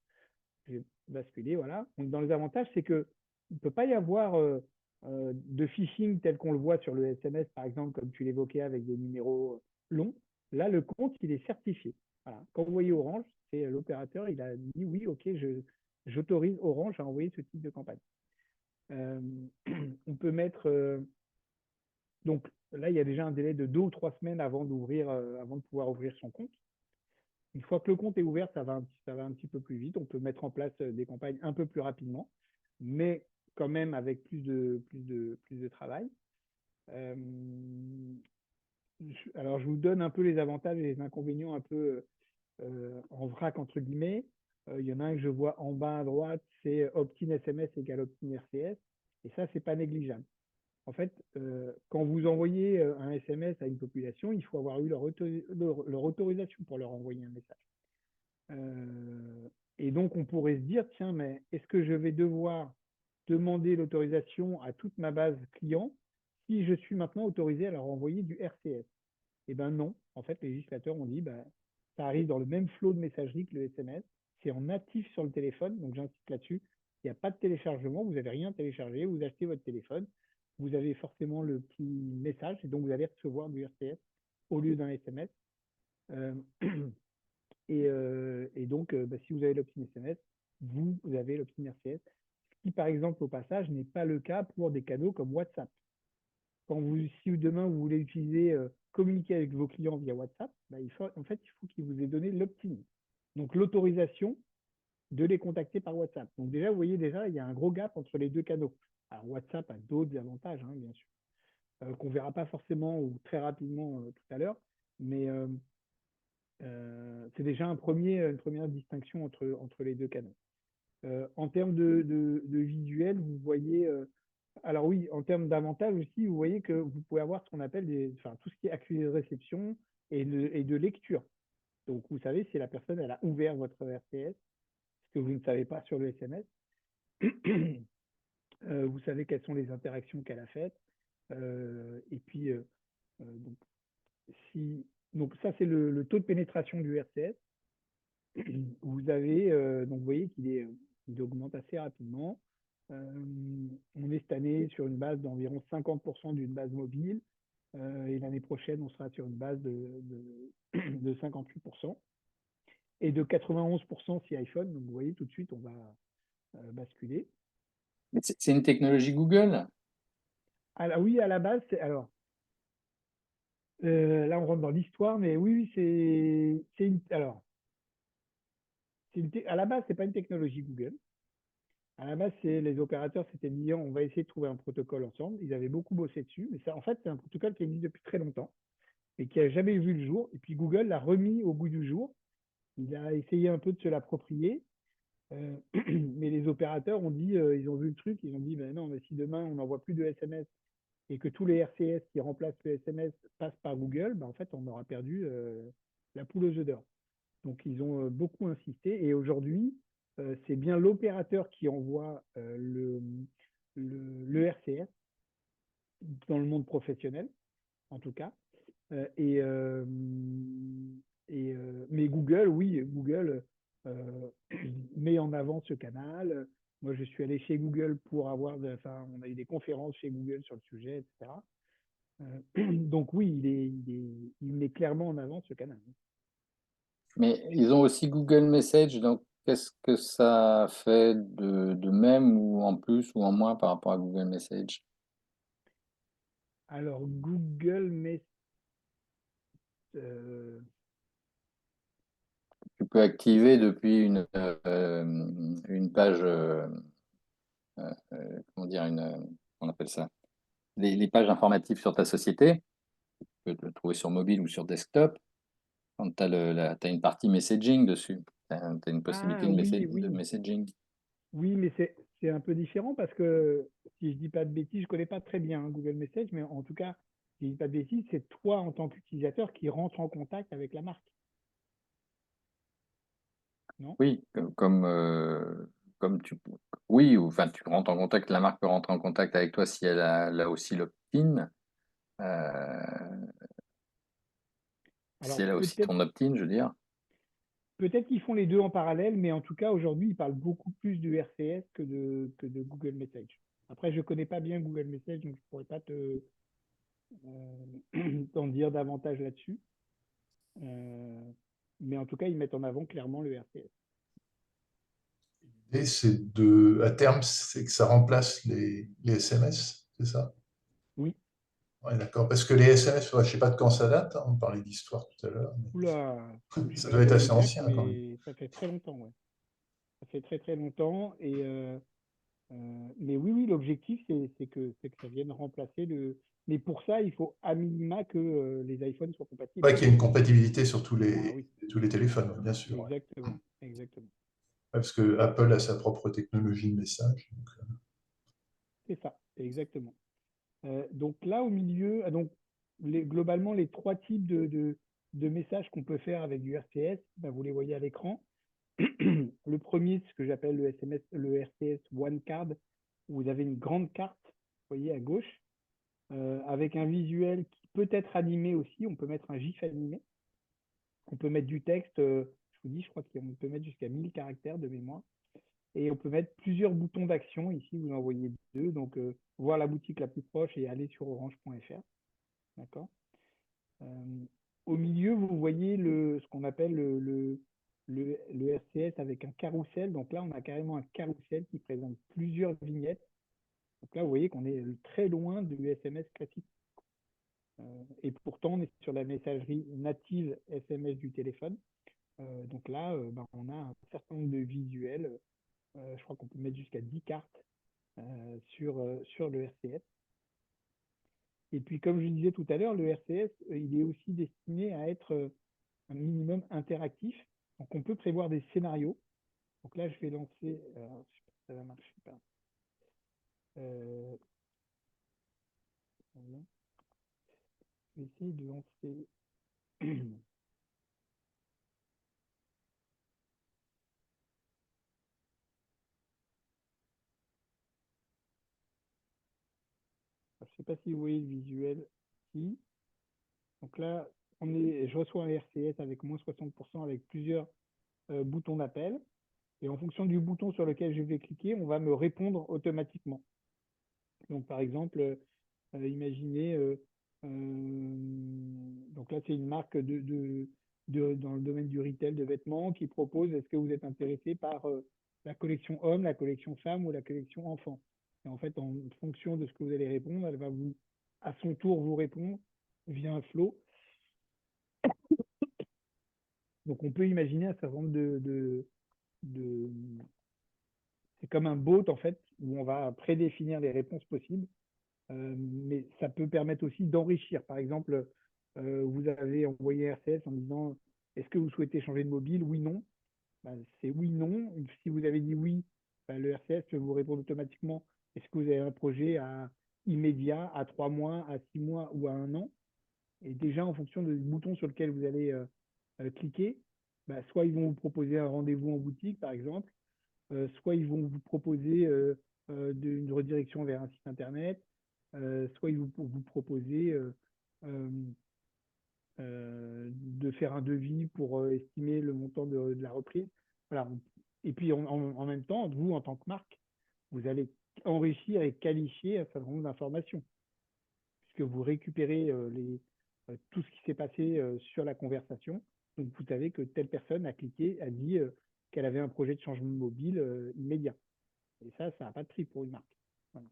Je vais basculer, voilà. Donc, dans les avantages, c'est qu'il ne peut pas y avoir de phishing tel qu'on le voit sur le SMS, par exemple, comme tu l'évoquais avec des numéros longs. Là, le compte, il est certifié. Voilà. Quand vous voyez Orange, c'est l'opérateur, il a dit oui, ok, j'autorise Orange à envoyer ce type de campagne. On peut mettre donc là, il y a déjà un délai de 2 ou 3 semaines avant avant de pouvoir ouvrir son compte. Une fois que le compte est ouvert, ça va un petit peu plus vite. On peut mettre en place des campagnes un peu plus rapidement, mais quand même avec plus de travail. Euh, alors, je vous donne un peu les avantages et les inconvénients un peu en vrac, entre guillemets. Il y en a un que je vois en bas à droite, c'est opt-in SMS égale opt-in RCS. Et ça, c'est pas négligeable. En fait, quand vous envoyez un SMS à une population, il faut avoir eu leur autorisation pour leur envoyer un message. Et donc, on pourrait se dire, tiens, mais est-ce que je vais devoir demander l'autorisation à toute ma base client si je suis maintenant autorisé à leur envoyer du RCS? Eh bien non. En fait, les législateurs ont dit, bah, ça arrive dans le même flot de messagerie que le SMS. C'est en natif sur le téléphone, donc j'insiste là-dessus. Il n'y a pas de téléchargement, vous n'avez rien téléchargé, vous achetez votre téléphone, vous avez forcément le petit message, et donc vous allez recevoir du RCS au lieu d'un SMS. Euh, et donc, bah, si vous avez l'opt-in SMS, vous avez l'opt-in RCS, ce qui, par exemple, au passage, n'est pas le cas pour des canaux comme WhatsApp. Si demain vous voulez utiliser, communiquer avec vos clients via WhatsApp, bah, il faut qu'il vous ait donné l'opt-in. Donc, l'autorisation de les contacter par WhatsApp. Donc, déjà, vous voyez, il y a un gros gap entre les deux canaux. Alors, WhatsApp a d'autres avantages, hein, bien sûr, qu'on ne verra pas forcément ou très rapidement tout à l'heure, mais c'est déjà une première distinction entre les deux canaux. En termes de visuel, vous voyez, alors oui, en termes d'avantages aussi, vous voyez que vous pouvez avoir ce qu'on appelle tout ce qui est accusé de réception et de lecture. Donc, vous savez si la personne elle a ouvert votre RCS, ce que vous ne savez pas sur le SMS. Vous savez quelles sont les interactions qu'elle a faites. Et puis, donc, donc ça, c'est le taux de pénétration du RCS. Vous avez, donc vous voyez il augmente assez rapidement. On est cette année sur une base d'environ 50% d'une base mobile. Et l'année prochaine, on sera sur une base de 58% et de 91% si iPhone. Donc, vous voyez, tout de suite, on va basculer. C'est une technologie Google? Alors, oui, à la base, alors, là, on rentre dans l'histoire, mais oui, alors, à la base, c'est pas une technologie Google. À la base, les opérateurs s'étaient dit, on va essayer de trouver un protocole ensemble. Ils avaient beaucoup bossé dessus, mais ça, en fait, c'est un protocole qui existe depuis très longtemps et qui n'a jamais vu le jour. Et puis Google l'a remis au goût du jour. Il a essayé un peu de se l'approprier, mais les opérateurs ont dit, ils ont vu le truc, ils ont dit, ben non, mais si demain on n'envoie plus de SMS et que tous les RCS qui remplacent le SMS passent par Google, ben en fait, on aura perdu la poule aux œufs d'or. Donc, ils ont beaucoup insisté et aujourd'hui, c'est bien l'opérateur qui envoie le RCS dans le monde professionnel, en tout cas. Mais Google, oui, Google met en avant ce canal. Moi, je suis allé chez Google on a eu des conférences chez Google sur le sujet, etc. Donc oui, il met clairement en avant ce canal. Mais ils ont aussi Google Message, donc qu'est-ce que ça fait de même ou en plus ou en moins par rapport à Google Message? Alors, Google euh, Tu peux activer depuis une page, comment dire, on appelle ça, les pages informatives sur ta société. Tu peux le trouver sur mobile ou sur desktop. Quand tu as une partie messaging dessus, tu as une possibilité Ah oui, de oui. messaging. Oui, mais c'est un peu différent parce que si je dis pas de bêtises, je connais pas très bien Google Message, mais en tout cas, si je dis pas de bêtises, c'est toi en tant qu'utilisateur qui rentre en contact avec la marque, non? Oui, comme tu, oui, ou enfin tu rentres en contact, la marque peut rentrer en contact avec toi si elle a là aussi l'opt-in, si Alors elle a aussi ton opt-in, je veux dire. peut-être qu'ils font les deux en parallèle, mais en tout cas aujourd'hui, ils parlent beaucoup plus de RCS que de Google Message. Après, je connais pas bien Google Message, donc je pourrais pas t'en dire davantage là-dessus. Euh, mais en tout cas, ils mettent en avant clairement le RCS. Et à terme, c'est que ça remplace les SMS, c'est ça? Oui. Ouais, d'accord. Parce que les SMS, je ne sais pas de quand ça date, hein, on parlait d'histoire tout à l'heure, Oula, mais j'ai ça pas doit la être date assez exacte, ancien quand même. mais ça fait très longtemps, ouais. Ça fait très très longtemps. Mais oui, oui, l'objectif, c'est que ça vienne remplacer le. Mais pour ça, il faut à minima que les iPhones soient compatibles. Ouais, qu'il y ait une compatibilité sur Ah oui, tous les téléphones, bien sûr. Ouais. exactement, exactement. Ouais, parce que Apple a sa propre technologie de message. C'est ça, exactement. Donc là, au milieu, globalement, les trois types de messages qu'on peut faire avec du RCS, ben, vous les voyez à l'écran. Le premier, c'est ce que j'appelle le RCS One Card, où vous avez une grande carte, vous voyez à gauche, avec un visuel qui peut être animé aussi. On peut mettre un GIF animé. On peut mettre du texte. Je vous dis, je crois qu'on peut mettre jusqu'à 1000 caractères de mémoire. Et on peut mettre plusieurs boutons d'action. Ici, vous en voyez deux. Donc, voir la boutique la plus proche et aller sur orange.fr. D'accord. Au milieu, vous voyez ce qu'on appelle le RCS avec un carrousel. Donc là, on a carrément un carrousel qui présente plusieurs vignettes. Donc là, vous voyez qu'on est très loin du SMS classique. Et pourtant, on est sur la messagerie native SMS du téléphone. Donc là, ben, on a un certain nombre de visuels. Je crois qu'on peut mettre jusqu'à 10 cartes sur le RCS. Et puis, comme je disais tout à l'heure, le RCS, il est aussi destiné à être un minimum interactif. Donc, on peut prévoir des scénarios. Donc là, je vais lancer. Je sais pas si ça va marcher pas. Voilà. Je vais essayer de lancer. Je ne sais pas si vous voyez le visuel ici. Donc là, je reçois un RCS avec moins 60% avec plusieurs boutons d'appel. Et en fonction du bouton sur lequel je vais cliquer, on va me répondre automatiquement. Donc par exemple, imaginez, donc là c'est une marque dans le domaine du retail de vêtements qui propose est-ce que vous êtes intéressé par la collection homme, la collection femme ou la collection enfant. Et en fait, en fonction de ce que vous allez répondre, elle va à son tour vous répondre via un flow. Donc on peut imaginer un certain nombre de c'est comme un bot en fait, où on va prédéfinir les réponses possibles. Mais ça peut permettre aussi d'enrichir. Par exemple, vous avez envoyé RCS en disant est-ce que vous souhaitez changer de mobile? Oui, non. Ben, c'est oui, non. Si vous avez dit oui, ben, le RCS peut vous répondre automatiquement est-ce que vous avez un projet immédiat, à 3 mois, à 6 mois ou à 1 an? Et déjà, en fonction du bouton sur lequel vous allez cliquer, ben, soit ils vont vous proposer un rendez-vous en boutique, par exemple, soit ils vont vous proposer une redirection vers un site internet, soit ils vont vous proposer euh, de faire un devis pour estimer le montant de la reprise. Voilà. Et puis en même temps, vous, en tant que marque, vous allez enrichir et qualifier un certain nombre d'informations. puisque vous récupérez tout ce qui s'est passé sur la conversation. Donc, vous savez que telle personne a cliqué, a dit qu'elle avait un projet de changement mobile immédiat. Et ça n'a pas de prix pour une marque. Voilà.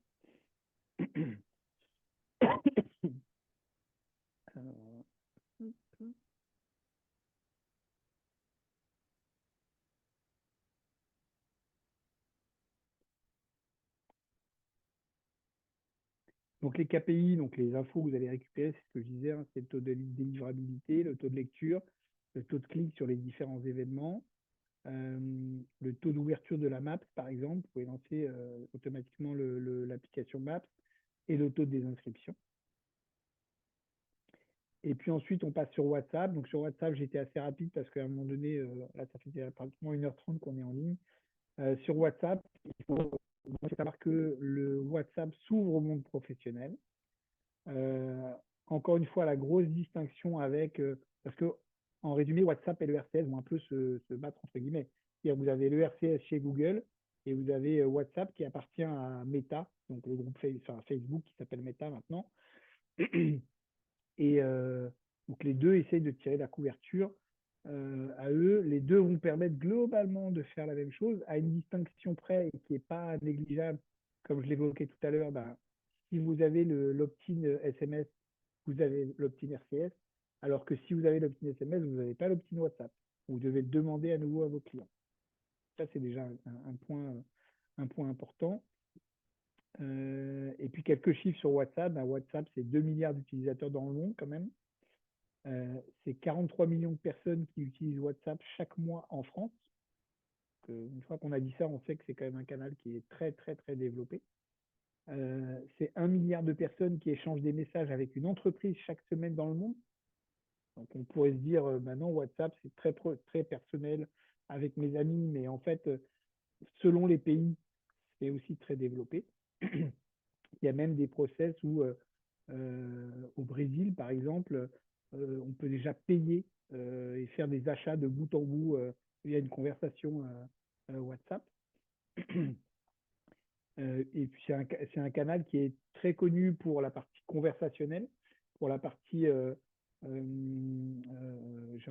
Donc les KPI, donc les infos que vous allez récupérer, c'est ce que je disais, hein, c'est le taux de délivrabilité, le taux de lecture, le taux de clic sur les différents événements, le taux d'ouverture de la map, par exemple. Vous pouvez lancer automatiquement l'application Maps et le taux de désinscription. Et puis ensuite, on passe sur WhatsApp. Donc sur WhatsApp, j'étais assez rapide parce qu'à un moment donné, là, ça fait pratiquement 1h30 qu'on est en ligne. Sur WhatsApp, il faut savoir que le WhatsApp s'ouvre au monde professionnel. Encore une fois, la grosse distinction avec, parce que en résumé, WhatsApp et le RCS vont un peu se battre entre guillemets. C'est-à-dire vous avez le RCS chez Google et vous avez WhatsApp qui appartient à Meta, donc le groupe Facebook qui s'appelle Meta maintenant. Et donc les deux essayent de tirer la couverture à eux. Les deux vont permettre globalement de faire la même chose à une distinction près et qui n'est pas négligeable. Comme je l'évoquais tout à l'heure, ben, si vous avez l'opt-in SMS, vous avez l'opt-in RCS, alors que si vous avez l'opt-in SMS, vous n'avez pas l'opt-in WhatsApp. Vous devez le demander à nouveau à vos clients. Ça, c'est déjà un point important. Et puis quelques chiffres sur WhatsApp. Ben, WhatsApp, c'est 2 milliards d'utilisateurs dans le monde quand même. C'est 43 millions de personnes qui utilisent WhatsApp chaque mois en France. Une fois qu'on a dit ça, on sait que c'est quand même un canal qui est très, très, très développé. C'est 1 milliard de personnes qui échangent des messages avec une entreprise chaque semaine dans le monde. Donc on pourrait se dire, maintenant WhatsApp, c'est très, très personnel avec mes amis, mais en fait, selon les pays, c'est aussi très développé. Il y a même des process où, au Brésil, par exemple, on peut déjà payer et faire des achats de bout en bout via une conversation WhatsApp. Et puis c'est un canal qui est très connu pour la partie conversationnelle, pour la partie, j'ai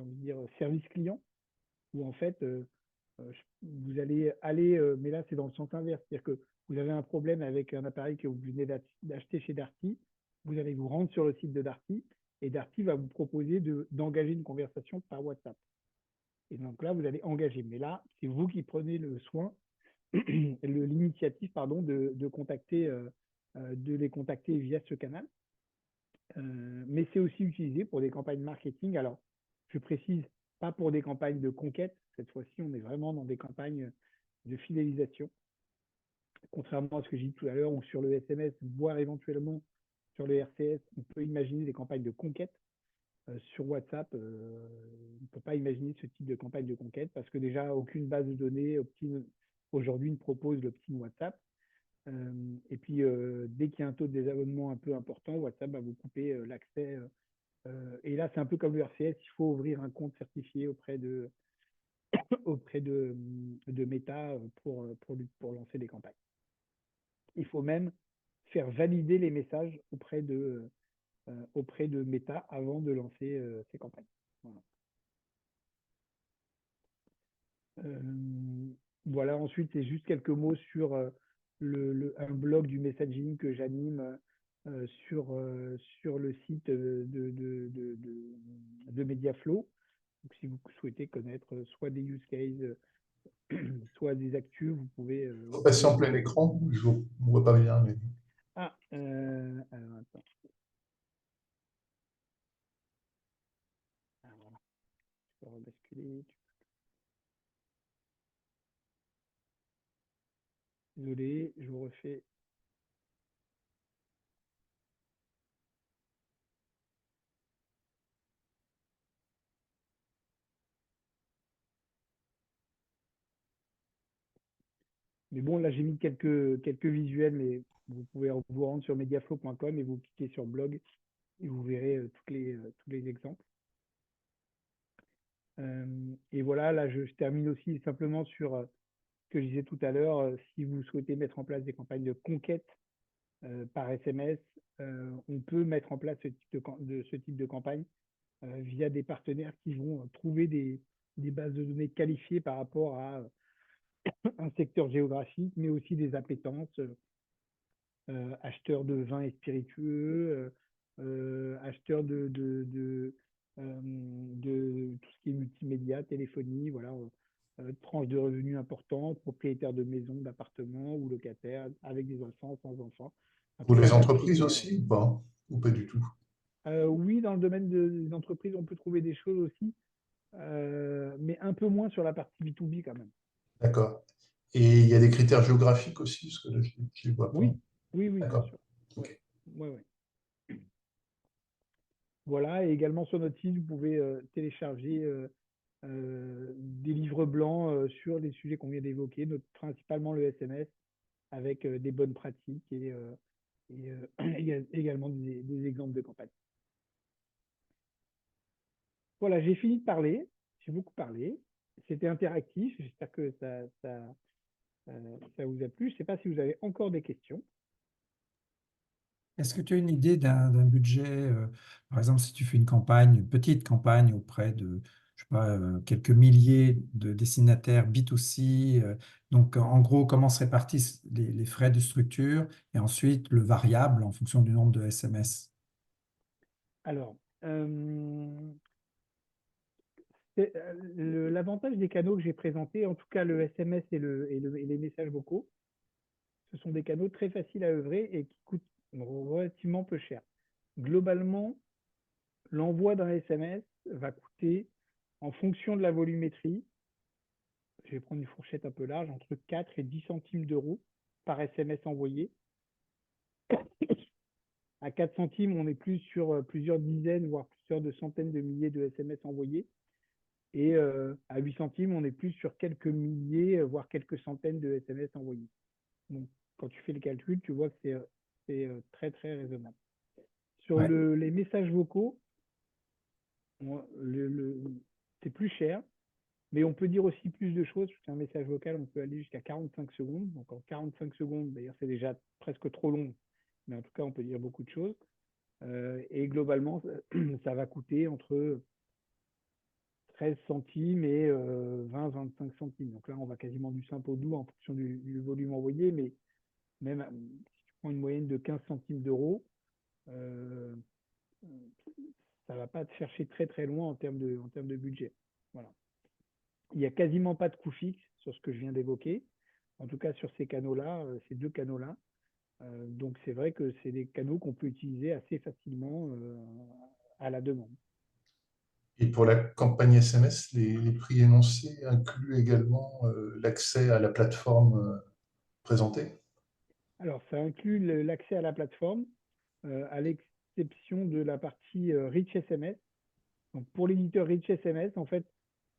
envie de dire, service client, où en fait, vous allez aller, mais là c'est dans le sens inverse, c'est-à-dire que vous avez un problème avec un appareil que vous venez d'acheter chez Darty, vous allez vous rendre sur le site de Darty, et Darty va vous proposer d'engager une conversation par WhatsApp. Et donc là, vous allez engager. Mais là, c'est vous qui prenez le soin l'initiative de contacter de les contacter via ce canal. Mais c'est aussi utilisé pour des campagnes marketing. Alors, je précise, pas pour des campagnes de conquête. Cette fois-ci, on est vraiment dans des campagnes de fidélisation. Contrairement à ce que j'ai dit tout à l'heure, ou sur le SMS, voire éventuellement sur le RCS, on peut imaginer des campagnes de conquête. Sur WhatsApp, on ne peut pas imaginer ce type de campagne de conquête parce que déjà, aucune base de données aujourd'hui ne propose l'opt-in WhatsApp. Et puis, dès qu'il y a un taux de désabonnement un peu important, WhatsApp va vous couper l'accès. Et là, c'est un peu comme le RCS, il faut ouvrir un compte certifié auprès de Meta pour lancer des campagnes. Il faut même faire valider les messages auprès de Meta avant de lancer ces campagnes. Voilà. Voilà, ensuite, c'est juste quelques mots sur un blog du messaging que j'anime sur le site de Mediaflow. Donc, si vous souhaitez connaître soit des use cases, soit des actus, vous pouvez... Faut passer en plein écran, je ne vois pas bien. Mais... Ah, alors attends. Alors, je peux rebasculer. Désolé, je vous refais. Mais bon, là, j'ai mis quelques visuels, mais vous pouvez vous rendre sur mediaflow.com et vous cliquez sur blog et vous verrez tous les exemples. Et voilà, là, je termine aussi simplement sur ce que je disais tout à l'heure. Si vous souhaitez mettre en place des campagnes de conquête par SMS, on peut mettre en place ce type de campagne via des partenaires qui vont trouver des bases de données qualifiées par rapport à un secteur géographique, mais aussi des appétences, acheteurs de vins et spiritueux, acheteurs de tout ce qui est multimédia, téléphonie, voilà, tranches de revenus importants, propriétaires de maisons, d'appartements ou locataires, avec des enfants, sans enfants. Un Pour peu les dans chaque entreprises critère. aussi, ou pas? Ou pas du tout? Oui, dans le domaine des entreprises, on peut trouver des choses aussi, mais un peu moins sur la partie B2B quand même. D'accord. Et il y a des critères géographiques aussi, parce que là, je ne les vois pas. Oui, oui, bien D'accord. sûr. Ouais, Ok. ouais. Voilà, et également sur notre site, vous pouvez télécharger des livres blancs sur les sujets qu'on vient d'évoquer, principalement le SMS, avec des bonnes pratiques et également des exemples de campagne. Voilà, j'ai fini de parler, j'ai beaucoup parlé. C'était interactif, j'espère que ça vous a plu. Je ne sais pas si vous avez encore des questions. Est-ce que tu as une idée d'un budget, par exemple, si tu fais une campagne, une petite campagne auprès de, je sais pas, quelques milliers de destinataires B2C, donc en gros, comment se répartissent les frais de structure et ensuite le variable en fonction du nombre de SMS? Alors, l'avantage des canaux que j'ai présentés, en tout cas le SMS et les messages vocaux, ce sont des canaux très faciles à œuvrer et qui coûtent relativement peu cher. Globalement, l'envoi d'un SMS va coûter, en fonction de la volumétrie, je vais prendre une fourchette un peu large, entre 4 et 10 centimes d'euros par SMS envoyé. À 4 centimes, on est plus sur plusieurs dizaines, voire plusieurs centaines de milliers de SMS envoyés. Et à 8 centimes, on est plus sur quelques milliers, voire quelques centaines de SMS envoyés. Donc, quand tu fais le calcul, tu vois que c'est très, très raisonnable. Sur Ouais. les messages vocaux, c'est plus cher, mais on peut dire aussi plus de choses. Sur un message vocal, on peut aller jusqu'à 45 secondes. Donc, en 45 secondes, d'ailleurs, c'est déjà presque trop long, mais en tout cas, on peut dire beaucoup de choses. Et globalement, ça va coûter entre 13 centimes et 20-25 centimes. Donc là, on va quasiment du simple au doux en fonction du volume envoyé, mais même si tu prends une moyenne de 15 centimes d'euros, euh, ça ne va pas te chercher très très loin en termes de budget. Voilà. Il n'y a quasiment pas de coût fixe sur ce que je viens d'évoquer, en tout cas sur ces canaux-là, ces deux canaux-là. Donc c'est vrai que c'est des canaux qu'on peut utiliser assez facilement à la demande. Et pour la campagne SMS, les prix énoncés incluent également l'accès à la plateforme présentée? Alors ça inclut l'accès à la plateforme, à l'exception de la partie Rich SMS. Donc pour l'éditeur Rich SMS, en fait,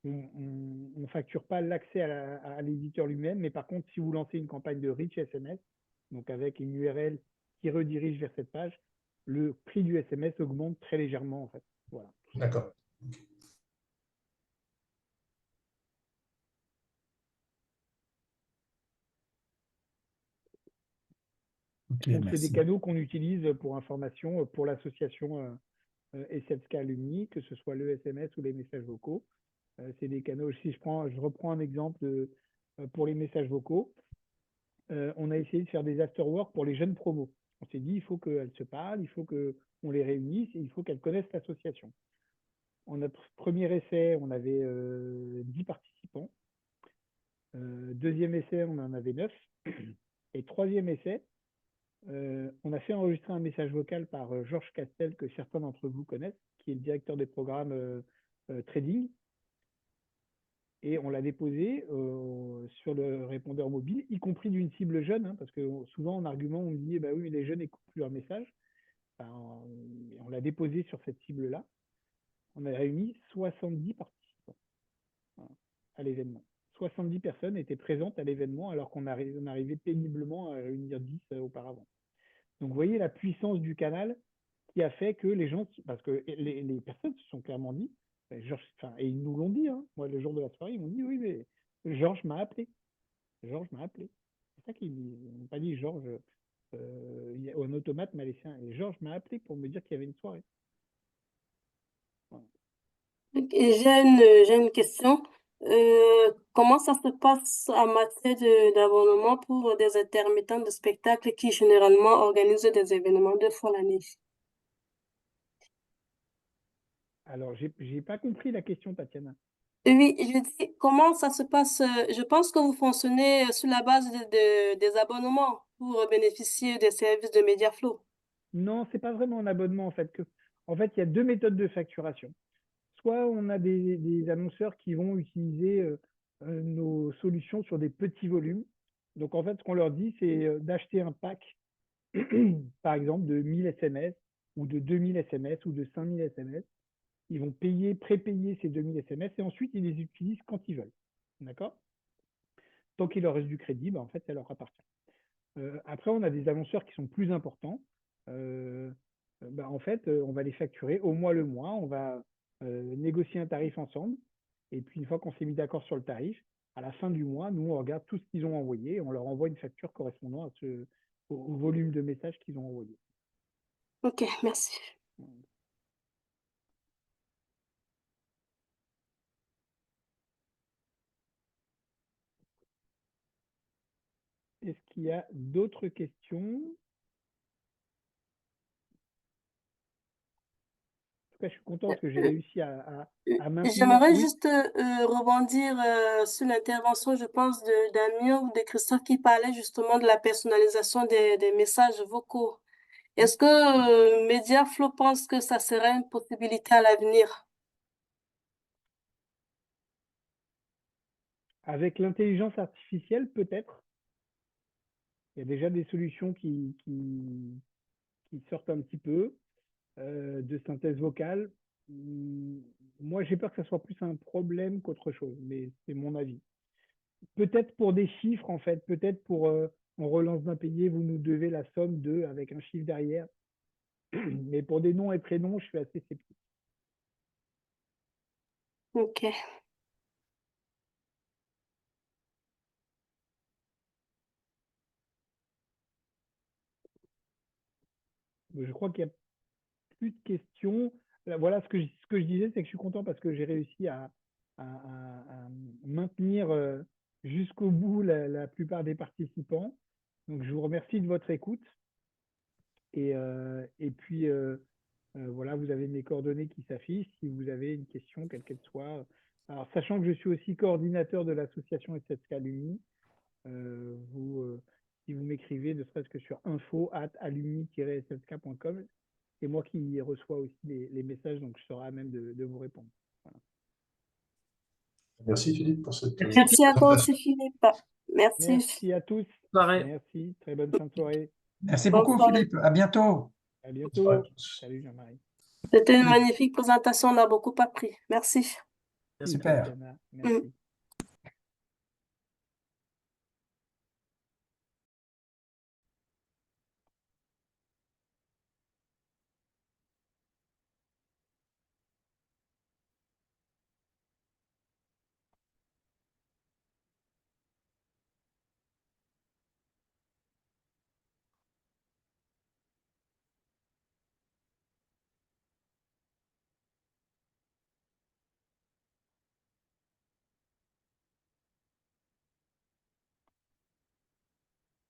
on ne facture pas l'accès à l'éditeur lui-même, mais par contre, si vous lancez une campagne de Rich SMS, donc avec une URL qui redirige vers cette page, le prix du SMS augmente très légèrement, en fait. Voilà. D'accord. Ok, Donc c'est des merci. canaux qu'on utilise pour information pour l'association SFK Alumni, que ce soit le SMS ou les messages vocaux. C'est des canaux, si je reprends un exemple pour les messages vocaux, on a essayé de faire des after-work pour les jeunes promos. On s'est dit, il faut qu'elles se parlent, il faut qu'on les réunisse et il faut qu'elles connaissent l'association. En notre premier essai, on avait 10 participants. Deuxième essai, on en avait 9. Et troisième essai, on a fait enregistrer un message vocal par Georges Castel, que certains d'entre vous connaissent, qui est le directeur des programmes trading. Et on l'a déposé sur le répondeur mobile, y compris d'une cible jeune, hein, parce que souvent en argument, on me dit, bah oui, mais les jeunes n'écoutent plus leur message. Enfin, on l'a déposé sur cette cible-là. On a réuni 70 participants, voilà, à l'événement. 70 personnes étaient présentes à l'événement alors qu'on arrivait péniblement à réunir 10 auparavant. Donc vous voyez la puissance du canal qui a fait que les gens, parce que les personnes se sont clairement dit, Georges, et ils nous l'ont dit, hein, moi le jour de la soirée, ils m'ont dit, oui, mais Georges m'a appelé. Georges m'a appelé. C'est ça qu'ils n'ont pas dit, Georges Un automate m'a laissé et Georges m'a appelé pour me dire qu'il y avait une soirée. Voilà. Et j'ai une question. Comment ça se passe en matière d'abonnement pour des intermittents de spectacle qui généralement organisent des événements 2 fois l'année? Alors, j'ai pas compris la question, Tatiana. Oui, je dis, comment ça se passe? Je pense que vous fonctionnez sur la base des abonnements pour bénéficier des services de Mediaflow. Non, c'est pas vraiment un abonnement en fait. En fait, il y a 2 méthodes de facturation. Soit on a des annonceurs qui vont utiliser nos solutions sur des petits volumes. Donc en fait, ce qu'on leur dit, c'est d'acheter un pack, par exemple, de 1000 SMS ou de 2000 SMS ou de 5000 SMS. Ils vont prépayer ces 2000 SMS et ensuite ils les utilisent quand ils veulent. D'accord? Tant qu'il leur reste du crédit, en fait, ça leur appartient. Après, on a des annonceurs qui sont plus importants. En fait, on va les facturer au mois le mois. On va négocier un tarif ensemble. Et puis, une fois qu'on s'est mis d'accord sur le tarif, à la fin du mois, nous, on regarde tout ce qu'ils ont envoyé et on leur envoie une facture correspondant au volume de messages qu'ils ont envoyé. Ok, merci. Est-ce qu'il y a d'autres questions? En tout cas, je suis content parce que j'ai réussi à maintenir. J'aimerais Oui, juste rebondir sur l'intervention, je pense, d'Amir ou de Christophe qui parlait justement de la personnalisation des messages vocaux. Est-ce que Mediaflow pense que ça serait une possibilité à l'avenir? avec l'intelligence artificielle, peut-être. Il y a déjà des solutions qui sortent un petit peu de synthèse vocale. Moi, j'ai peur que ça soit plus un problème qu'autre chose, mais c'est mon avis. Peut-être pour des chiffres, en fait, peut-être pour en relance d'impayé, vous nous devez la somme de avec un chiffre derrière. Mais pour des noms et prénoms, je suis assez sceptique. Ok. Je crois qu'il n'y a plus de questions. Voilà ce que je disais, c'est que je suis content parce que j'ai réussi à maintenir jusqu'au bout la plupart des participants. Donc, je vous remercie de votre écoute. Et puis, voilà, vous avez mes coordonnées qui s'affichent si vous avez une question, quelle qu'elle soit. Alors, sachant que je suis aussi coordinateur de l'association SSK Alumni, si vous m'écrivez, ne serait-ce que sur info@alumni-ssk.com, c'est moi qui reçois aussi les messages, donc je serai à même de vous répondre. Voilà. Merci Philippe pour cette Merci à toi présentation. aussi, Philippe. Merci. Merci à tous. Pareil. Merci. Très bonne fin de soirée. Merci Bonne beaucoup, soirée. Philippe. À bientôt. À Bonne soirée à bientôt. tous. Salut Jean-Marie. C'était une magnifique présentation, on a beaucoup appris. Merci. Merci. Super. Tatiana. Merci.